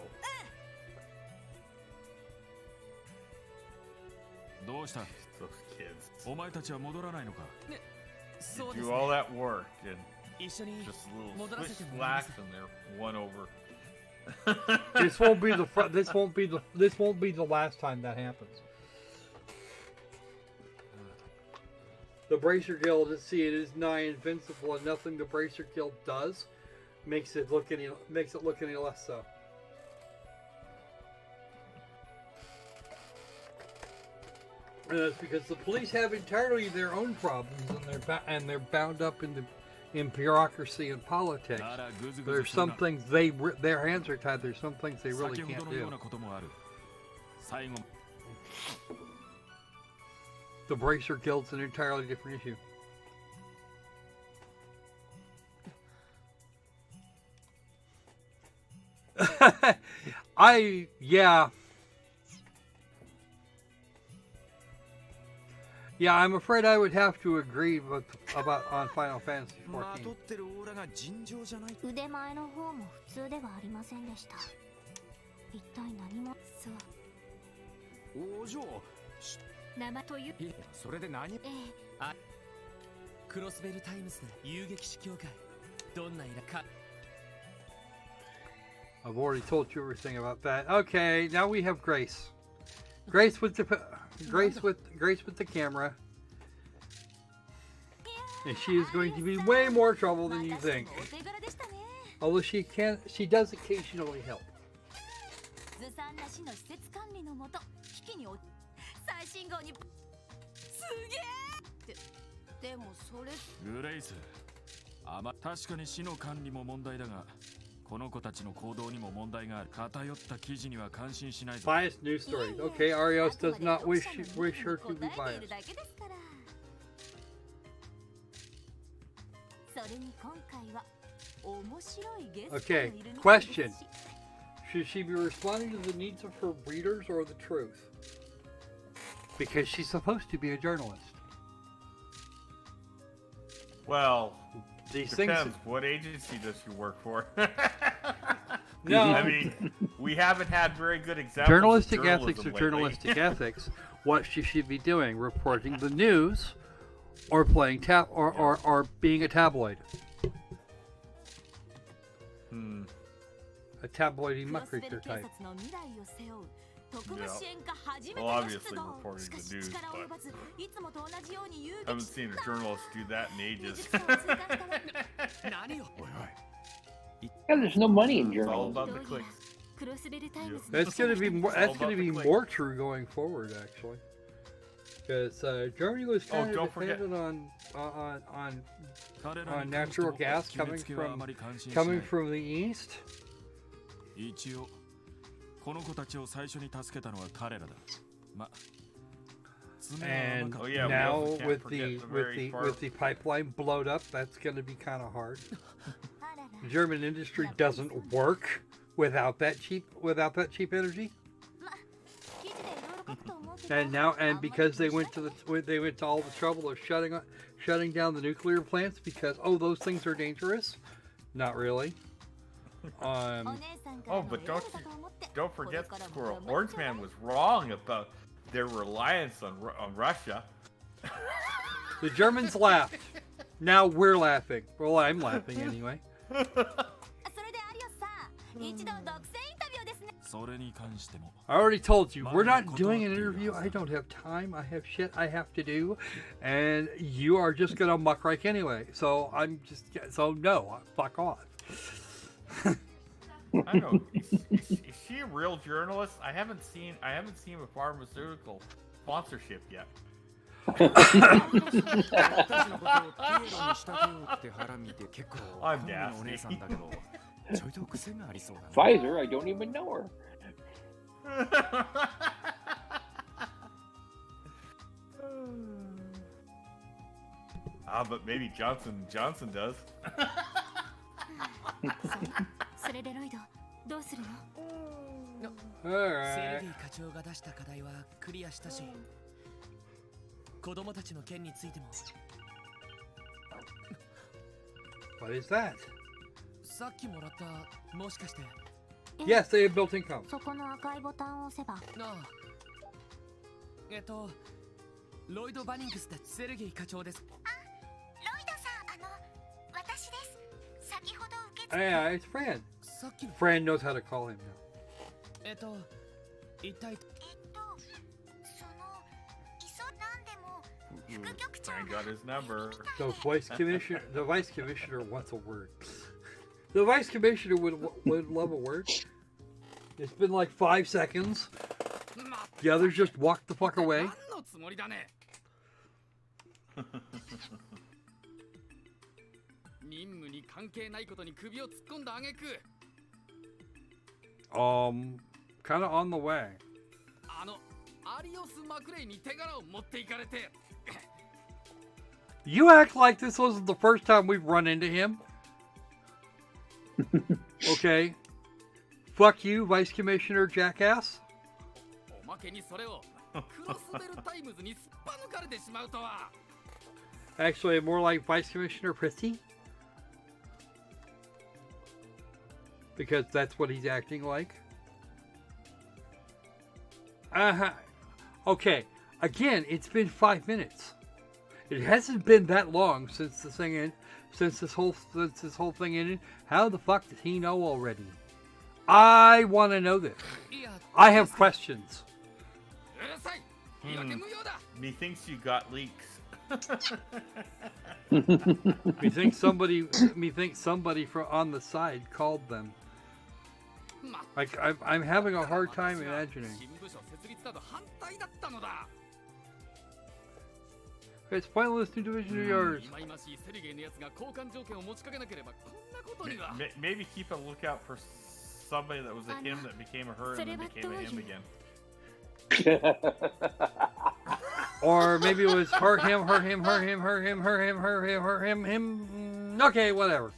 どうした？お前たちは戻らないのか？ You do all that work and just a little swish slash and they're won over. This won't be the last time that happens. The Bracer Guild, see, it is nigh invincible, and nothing the Bracer Guild does makes it look any less so. And that's because the police have entirely their own problems, and they're bound up in bureaucracy and politics. There's some things their hands are tied. There's some things they really can't do. The Bracer Guild's an entirely different issue. Yeah, I'm afraid I would have to agree about on Final Fantasy 14. 腕前の方も普通ではありませんでした。一体何も。そう。お嬢。名前という。それで何？あ、クロスベルタイムズで遊撃士協会。どんな依頼か。 I've already told you everything about that. Okay, now we have Grace. Grace with the camera. And she is going to be way more trouble than you think. Although she does occasionally help. Grace, 確かに死の管理も問題だが、この子たちの行動にも問題がある。偏った記事には感心しないぞ。 Biased news stories. Okay, Arios does not wish her to be biased. Okay, question. Should she be responding to the needs of her readers or the truth? Because she's supposed to be a journalist. Well, these depends. things. What agency does she work for? No, I mean, we haven't had very good examples. Journalistic ethics or lately. journalistic ethics. What she should be doing: reporting the news, or playing or being a tabloid. A tabloidy muckraker type. Yeah. Well, obviously reporting the news, but I haven't seen a journalist do that in ages. Yeah, there's no money in It's all journalism. about the clicks. That's going to be more. That's going to be more true going forward, actually, because Germany was kind of dependent on natural gas coming from the east. 一応この子たちを最初に助けたのは彼らだ。ま、 And now with the pipeline blowed up, that's going to be kind of hard. German industry doesn't work without that cheap energy. And because they went to all the trouble of shutting down the nuclear plants because those things are dangerous. Not really. But don't forget, Squirrel. Orangeman was wrong about their reliance on Russia. The Germans laughed. Now we're laughing. Well, I'm laughing anyway. それで有吉さん、一度独占インタビューですね。それに関しても I already told you, we're not doing an interview. I don't have time. I have shit I have to do. And you are just going to muckrake anyway. So no, fuck off. I don't know. Is she a real journalist? I haven't seen a pharmaceutical sponsorship yet. I'm nasty. Pfizer, I don't even know her. But maybe Johnson does. それでロイド、どうするの？セルゲイ課長が出した課題はクリアしたし、子供たちの件についても。What is that? さっきもらったもしかして。Yes, they have built income. そこの赤いボタンを押せば。ああ。ロイド・バニングスってセルゲイ課長です。あ、ロイドさん、私です。先ほど受け Yeah, it's Fran. Fran knows how to call him now. 一体。Fran got his number. The vice commissioner wants a word. The vice commissioner would love a word. It's been like 5 seconds. The others just walked the fuck away. Kind of on the way. You act like this wasn't the first time we've run into him. Okay. Fuck you, Vice Commissioner Jackass. Actually, more like Vice Commissioner Prissy. Because that's what he's acting like. Okay. Again, it's been 5 minutes. It hasn't been that long since this whole thing ended. How the fuck does he know already? I want to know this. I have questions. Methinks you got leaks. Methinks somebody from on the side called them. Like I'm having a hard time imagining. It's pointless new division of yours. Maybe keep a lookout for somebody that was a him that became a her and then became a him again. Or maybe it was her, him, her, him, her, him, her, him, her, him, her, him, her, him, him. Okay, whatever.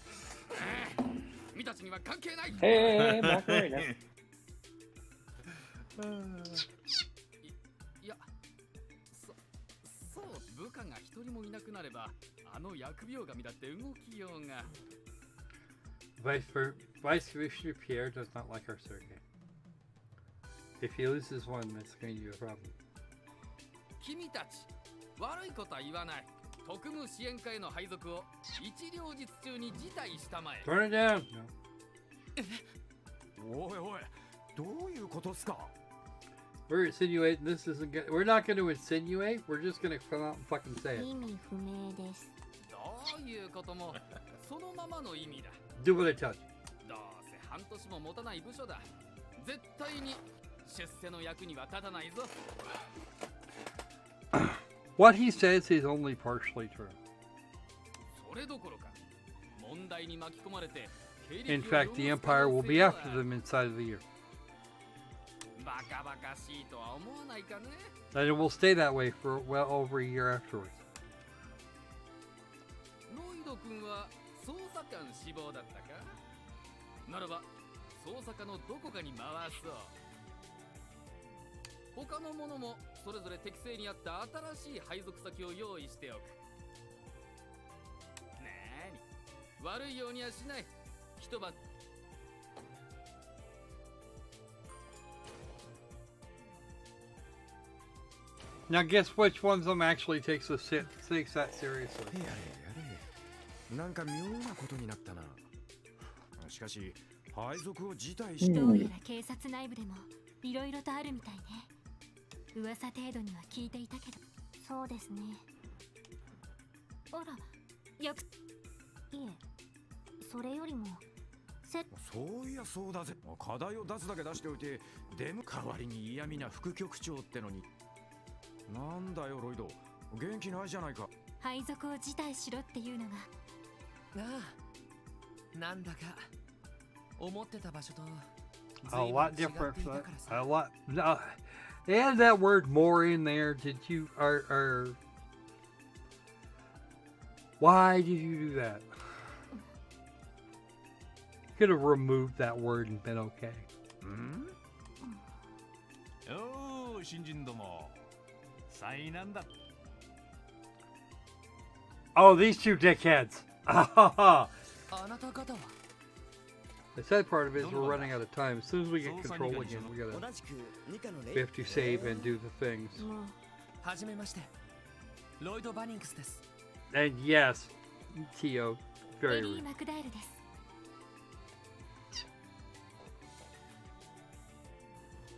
Hey, back right now. Vice Commissioner Pierre does not like our circuit. If he loses one, that's going to be a problem. Turn it down. No. We're insinuating this isn't good. We're not going to insinuate. We're just going to come out and fucking say it. Do what I tell you. What he says is only partially true. In fact, the Empire will be after them inside of the year. And it will stay that way for well over a year afterwards. Now guess which one of them actually takes that seriously. しかし配属を辞退し、どうやら警察内部でもいろいろとあるみたいね。噂程度には聞いていたけど。そうですね。あら、いえ、それよりもそういやそうだぜ。課題を出すだけ出しておいて、でも代わりに嫌味な副局長ってのに。なんだよロイド、元気ないじゃないか。配属を辞退しろっていうのが。ああ、なんだか思ってた場所と A lot different. A lot. No, they had that word "more" in there. Did you? Why did you do that? Could have removed that word and been okay. おお、新人ども。災難だ。Oh, these two dickheads. The sad part of it is we're running out of time. As soon as we get control again, we have to save and do the things. はじめまして、ロイド・バニングスです。 And yes, Tio, エ very リー・ rude. マクダイルです。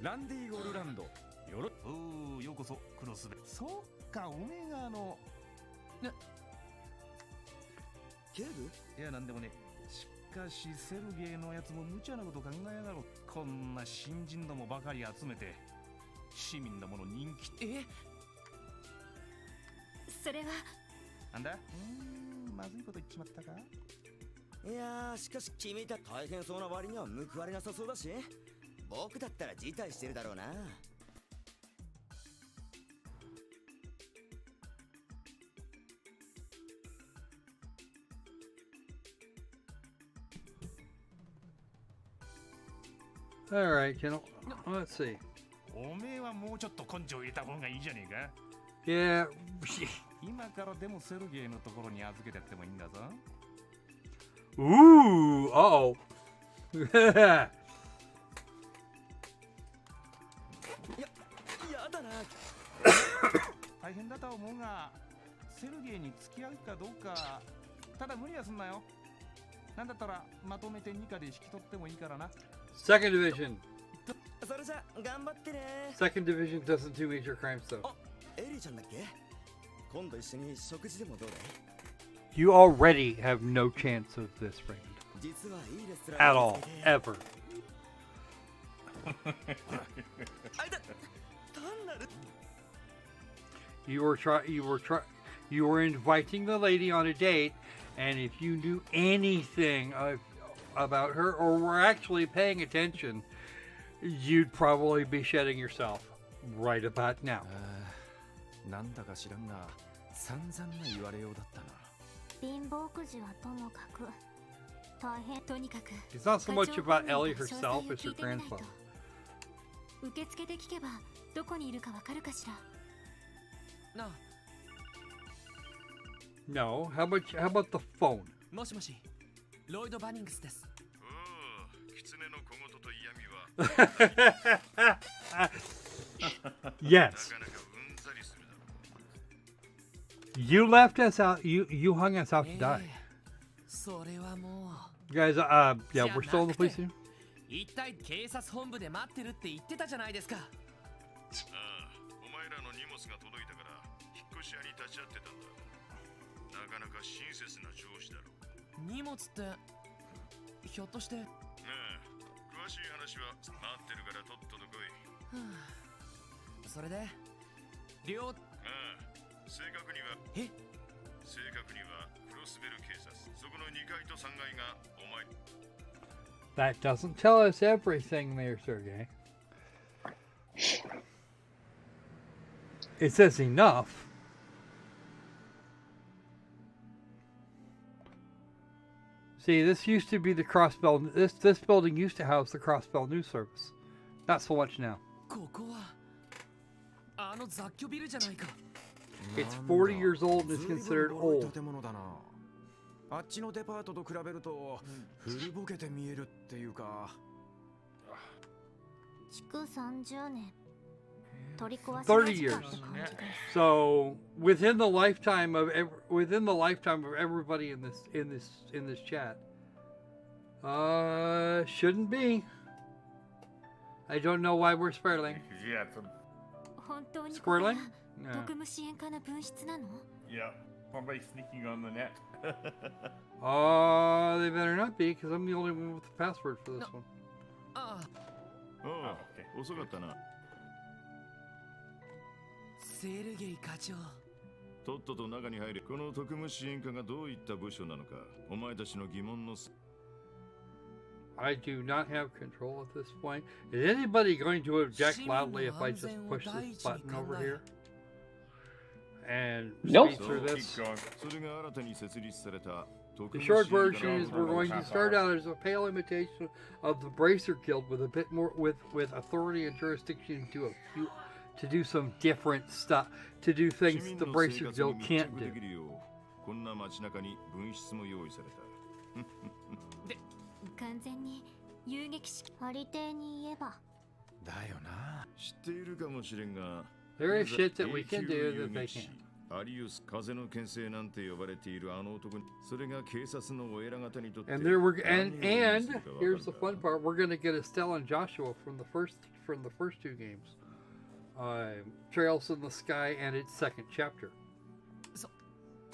ランディ・ゴルランド。おお、ようこそクロスで。そうか、オメガの。警部？いや、なんでもね。しかしセルゲイのやつも無茶なこと考えやがろ。こんな新人どもばかり集めて市民どもの人気。それはなんだ。まずいこと言っちまったか。いやー、しかし君た大変そうな割には報われなさそうだし、僕だったら辞退してるだろうな。All right, let's see. おめえはもうちょっと根性入れた方がいいじゃねえか。 Yeah. 今からでもセルゲイのところに預けてやってもいいんだぞ。 Ooh, uh-oh. やだな。大変だと思うが、セルゲイに付き合うかどうか、ただ無理はすんなよ。なんだったらまとめて2課で引き取ってもいいからな。 Second division. それじゃ頑張ってね。 Second division doesn't do major crimes though. エリーちゃんだっけ？今度一緒に食事でもどうだい？ You already have no chance of this, Raymond. 実はいいレストラン At all, ever. あいた。単なる。 You were inviting the lady on a date, and if you knew anything about her or were actually paying attention, you'd probably be shedding yourself right about now. なんだか知らんが、散々な言われようだったな。貧乏くじはともかく大変。とにかく It's not so much about Ellie herself as her grandfather. 受付で聞けばどこにいるかわかるかしら。なあ、 No, how about the phone? もしもし、ロイド・バニングスです。おお、狐の小言と嫌味は。 Yes. You left us out. You hung us out to die. それはもう。 You guys, yeah, we're still in the police station. 一体警察本部で待ってるって言ってたじゃないですか。ああ、お前らの荷物が届いたから引っ越し屋に立ち会ってたんだ。なかなか親切な上司だろう。荷物ってひょっとして。ねえ、詳しい話は待ってるからとっとと来い。それで両。ああ、正確にはクロスベル警察、そこの2階と3階がお前。 That doesn't tell us everything there, Sergey. It says enough. See, this used to be the Crossbell. This building used to house the Crossbell News Service. Not so much now. ここはあの雑居ビルじゃないか。 It's 40 years old and is considered old. あっちのデパートと比べると古ぼけて見えるっていうか。築30年。取り壊し30 years. So within the lifetime of everybody in this chat, Shouldn't be. I don't know why we're spiraling. Because you had some. 本当にこれが Squirreling? No. 毒虫塩化の分質なの？ Yeah. Somebody sneaking on the net. Oh, they better not be, because I'm the only one with the password for this one. ああ、おう okay. 遅かったな。セルゲイ課長。とっとと中に入れ。この特務支援課がどういった部署なのか、お前たちの疑問の。 I do not have control at this point. Is anybody going to object loudly if I just push this button over here? And Nope. speed through this? Keep going. それが新たに設立された The short version is we're going to start out as a pale imitation of the Bracer Guild with a bit more with authority and jurisdiction to do some different stuff, to do things the Bracer Guild can't do. こんな街中に分室も用意された。完全に遊撃式ありていに言えば。だよな。知っているかもしれんが、 There is shit that we can do that they can't. アリウス風の牽制なんて呼ばれているあの男に、それが警察のお偉方にとって。 And there we're and here's the fun part: we're going to get Estelle and Joshua from the first two games, Trails in the Sky and its second chapter.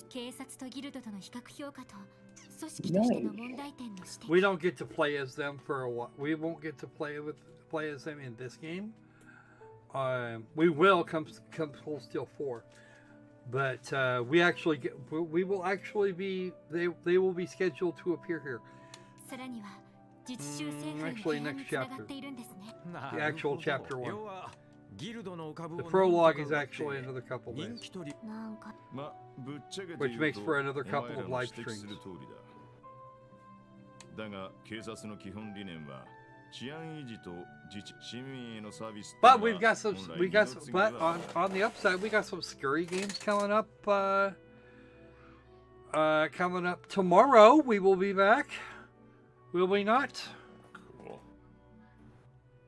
警察とギルドとの比較評価と組織としての問題点の指摘。 We don't get to play as them for a while. We won't get to play as them in this game. We will come Cold Steel 4, but we will actually be they will be scheduled to appear here. さらには実習政府への Actually, 提案 next につなが chapter. っているんですね。 The actual chapter 1. 要はギルドのお株を The prologue is actually another couple 人 days, 気取り。なんかま、ぶっちゃけて which 言う makes と for another お前 couple ら of の live 指摘す streams. る通りだ。だが、警察の基本理念は治安維持と自治市民へのサービス。 But we've got some. But on the upside, we got some scurry games coming up. Coming up tomorrow. We will be back. Will we not? Cool.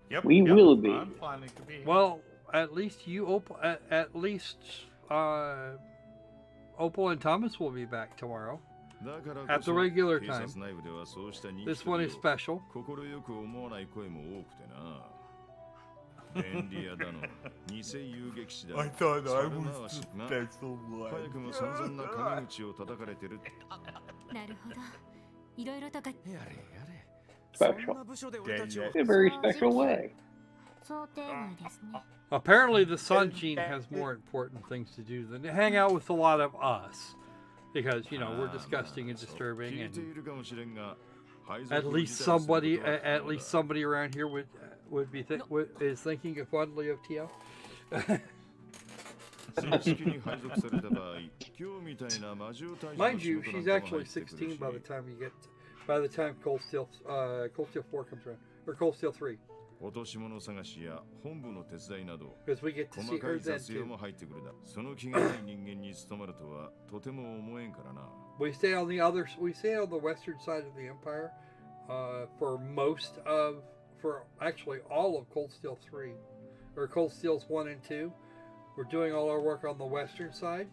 Yep. We will be. I'm planning to be. Well, at least Opal and Thomas will be back tomorrow. だからこ At そ the regular 警 time. 察内部ではそうした人気 This 取 one り is を special. 快く思わない声も多くてな。便利屋だの、偽遊撃士だの。 I thought I 猿 was 回し the が special one. 早くも散々な陰口を叩かれてる。なるほど。いろいろとがやれやれ。 Special. そんな部署で俺たちを In a very special way. 想定外ですね。 Apparently, the Sanjin has more important things to do than to hang out with a lot of us, because we're disgusting and disturbing, 聞いて and いるかもしれんが、 at least somebody around here is thinking fondly of Tio. 正式に配属された場合、今日みたいな魔獣退治の Mind 仕 you, 事なん she's かも actually 入ってくるし 16 by the time Cold Steel 4 comes around, or Cold Steel 3, 落とし物探しや本部の手伝いなど because we get to 細 see か her い then 雑用 too. も入ってくるだ。その気がない人間に務まるとはとても思えんからな。 We stay on the western side of the Empire for actually all of Cold Steel 3, or Cold Steels 1 and 2. We're doing all our work on the western side,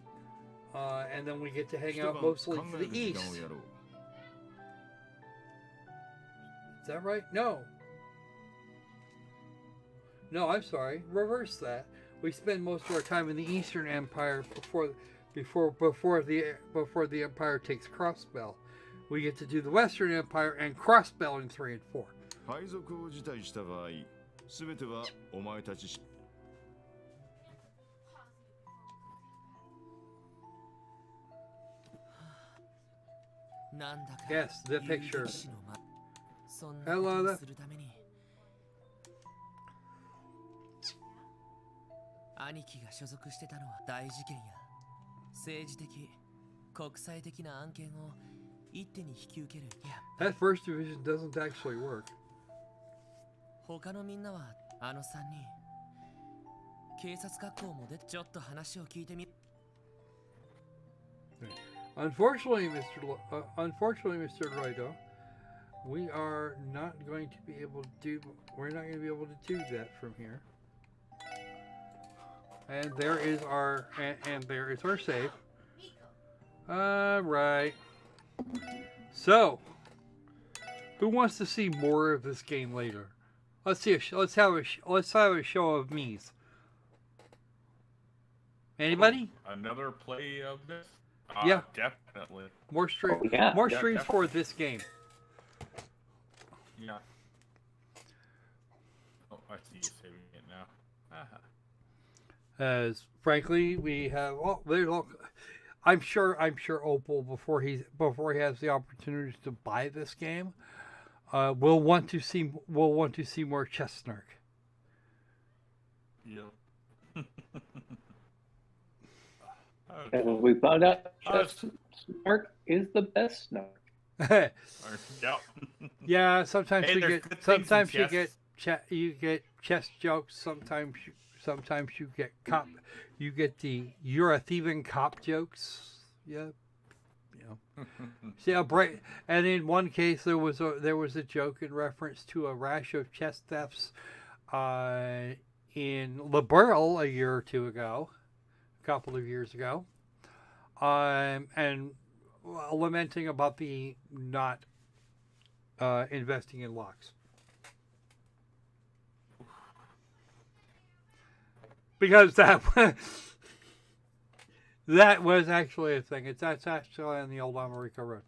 and then we get to hang out mostly to the east. Is that right? No. No, I'm sorry. Reverse that. We spend most of our time in the Eastern Empire before the Empire takes Crossbell. We get to do the Western Empire and Crossbell in 3 and 4. 配属を辞退した場合、すべてはお前たち。 なんだか Yes, the picture. 遊撃士のまそんな Hello こと there. をするために兄貴が所属してたのは大事件や政治的国際的な案件を一手に引き受けるいや That first division doesn't actually work. 他のみんなはあの3人警察学校も出てちょっと話を聞いてみ Unfortunately, Mr. Roido, we are not going to be able to do. We're not going to be able to do that from here. And there is our save. Right. So Who wants to see more of this game later? Let's have a show of me's. Anybody? Another play of this? Yeah, Definitely. more streams. Oh, yeah. More Yeah, streams definitely. for this game. Yeah. Oh, I see you saving it now. Uh-huh. As frankly, we have. I'm sure Opal before he has the opportunity to buy this game, will want to see more Chestnut. Yep. And we found out Snark is the best Snark. Yeah. Yeah, sometimes Hey, you there's get good things in you get chest jokes. Sometimes you get cop. You get the "you're a thieving cop" jokes. Yeah, See, and in one case there was a joke in reference to a rash of chest thefts in Liberal a year or two ago, a couple of years ago, and lamenting about the not investing in locks. Because that was actually a thing. That's actually on the old America Road.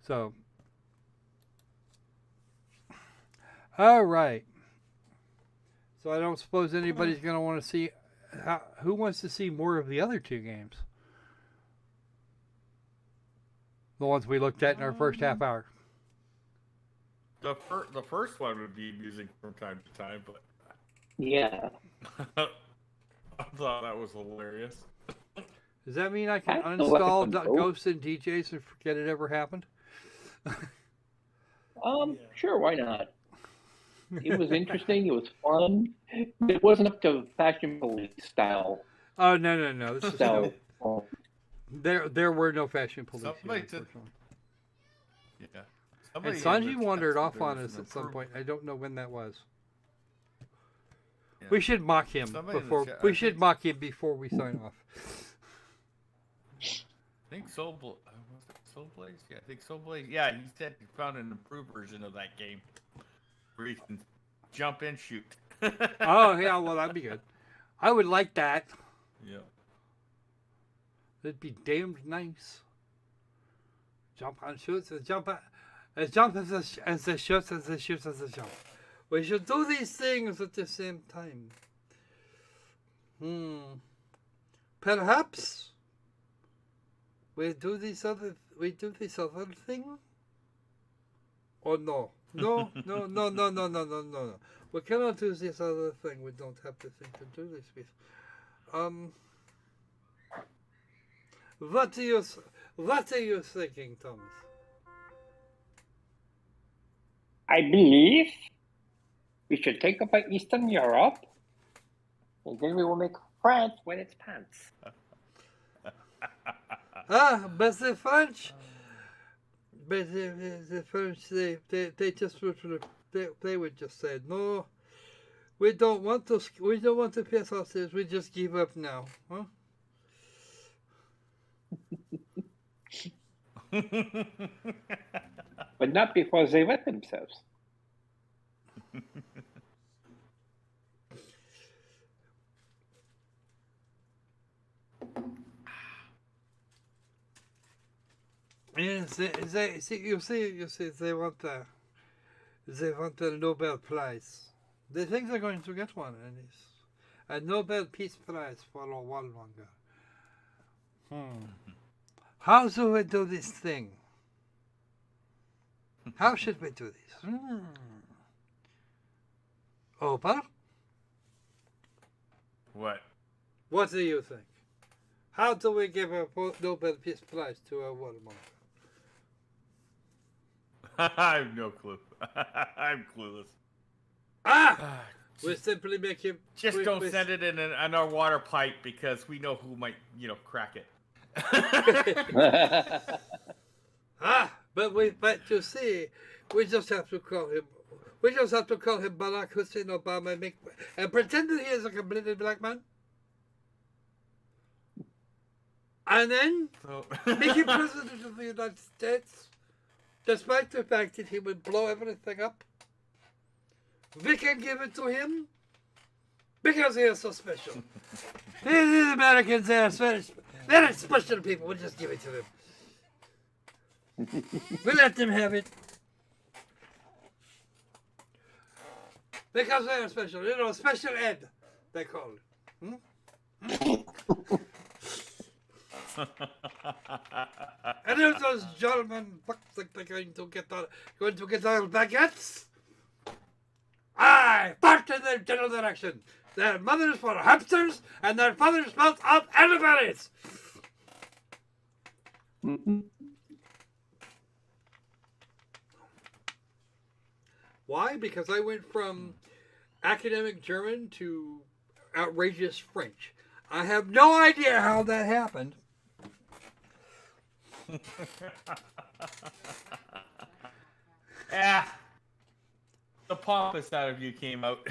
So, all right. So I don't suppose anybody's going to want to see. Who wants to see more of the other two games? The ones we looked at in our first half hour. The first one would be amusing from time to time, but yeah, I thought that was hilarious. Does that mean I can uninstall Ghosts and DJs and forget it ever happened? Sure, why not? It was interesting. It was fun. It wasn't up to Fashion Police style. Oh no! This is So, there were no Fashion Police. Somebody here, Yeah. and Sanji wandered off on us at some point. I don't know when that was. Yeah. We should mock him before. We should mock him before we sign off. I think Soul Blaze? Yeah, I think Soul Blaze. Yeah, he said he found an improved version of that game where you can jump and shoot. Oh yeah, well that'd be good. I would like that. Yeah. That'd be damned nice. Jump and shoot, and jump and jump as a shoot, as a shoot, as a jump. We should do these things at the same time. Perhaps we do this other thing? Or no? No. We cannot do this other thing. We don't have the thing to do this with. What are you thinking, Thomas? I believe we should take over Eastern Europe, and then we will make France wet its pants. But the French, the French, they just they would just say no. We don't want to piss ourselves. We just give up now, huh? But not before they wet themselves. Yes, you see, they want the Nobel Prize. They think they're going to get one, and it's a Nobel Peace Prize for a while longer. How do we do this thing? How should we do this? Opal? What? What do you think? How do we give a Nobel Peace Prize to a warmonger? I have no clue. I'm clueless. We simply make him... Just don't send it in our water pipe because we know who might, crack it. But you see, we just have to call him. We just have to call him Barack Hussein Obama and pretend that he is a completely black man. And then make him president of the United States. despite the fact that he would blow everything up, we can give it to him because he is so special. These Americans, they are very special people. We'll just give it to them. We let them have it. Because they are special. You know, special ed, they call it. And if those gentlemen look like they're going to get their baguettes, I part in their general direction. Their mothers were hamsters, and their fathers smelt of elderberries. Why? Because I went from academic German to outrageous French. I have no idea how that happened. Yeah. The pompous out of you came out.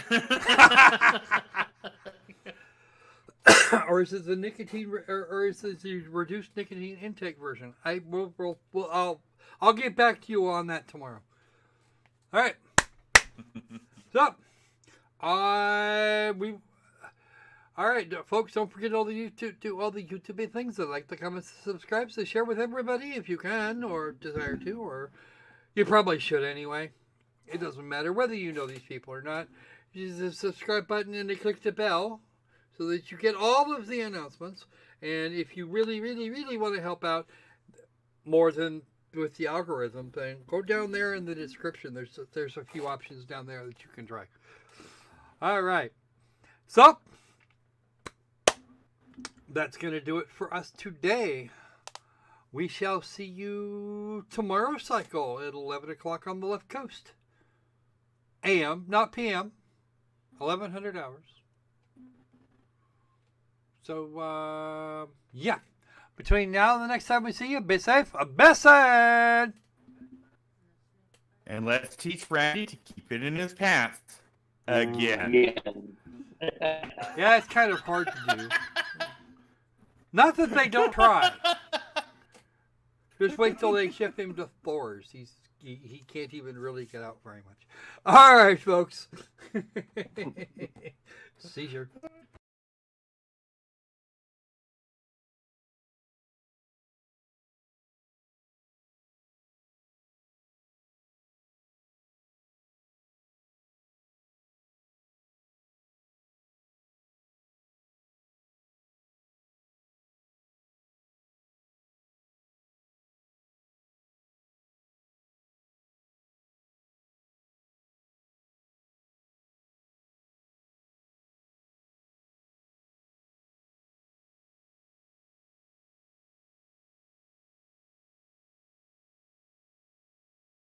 Or is it the nicotine, or is it the reduced nicotine intake version? I'll get back to you on that tomorrow. All right. So, all right, folks. Don't forget all the YouTube things. That like, the comments, subscribe, so share with everybody if you can or desire to, or you probably should anyway. It doesn't matter whether you know these people or not. Use the subscribe button and click the bell so that you get all of the announcements. And if you really, really, really want to help out more than with the algorithm thing, go down there in the description. There's a few options down there that you can try. All right. So, that's going to do it for us today. We shall see you tomorrow, Cycle, at 11 o'clock on the left coast. AM, not PM. 1100 hours. So, yeah. Between now and the next time we see you, be safe, be sad. And let's teach Randy to keep it in his pants. Again. Yeah, it's kind of hard to do. Not that they don't try. Just wait till they ship him to Thor's. He can't even really get out very much. All right, folks. Seizure.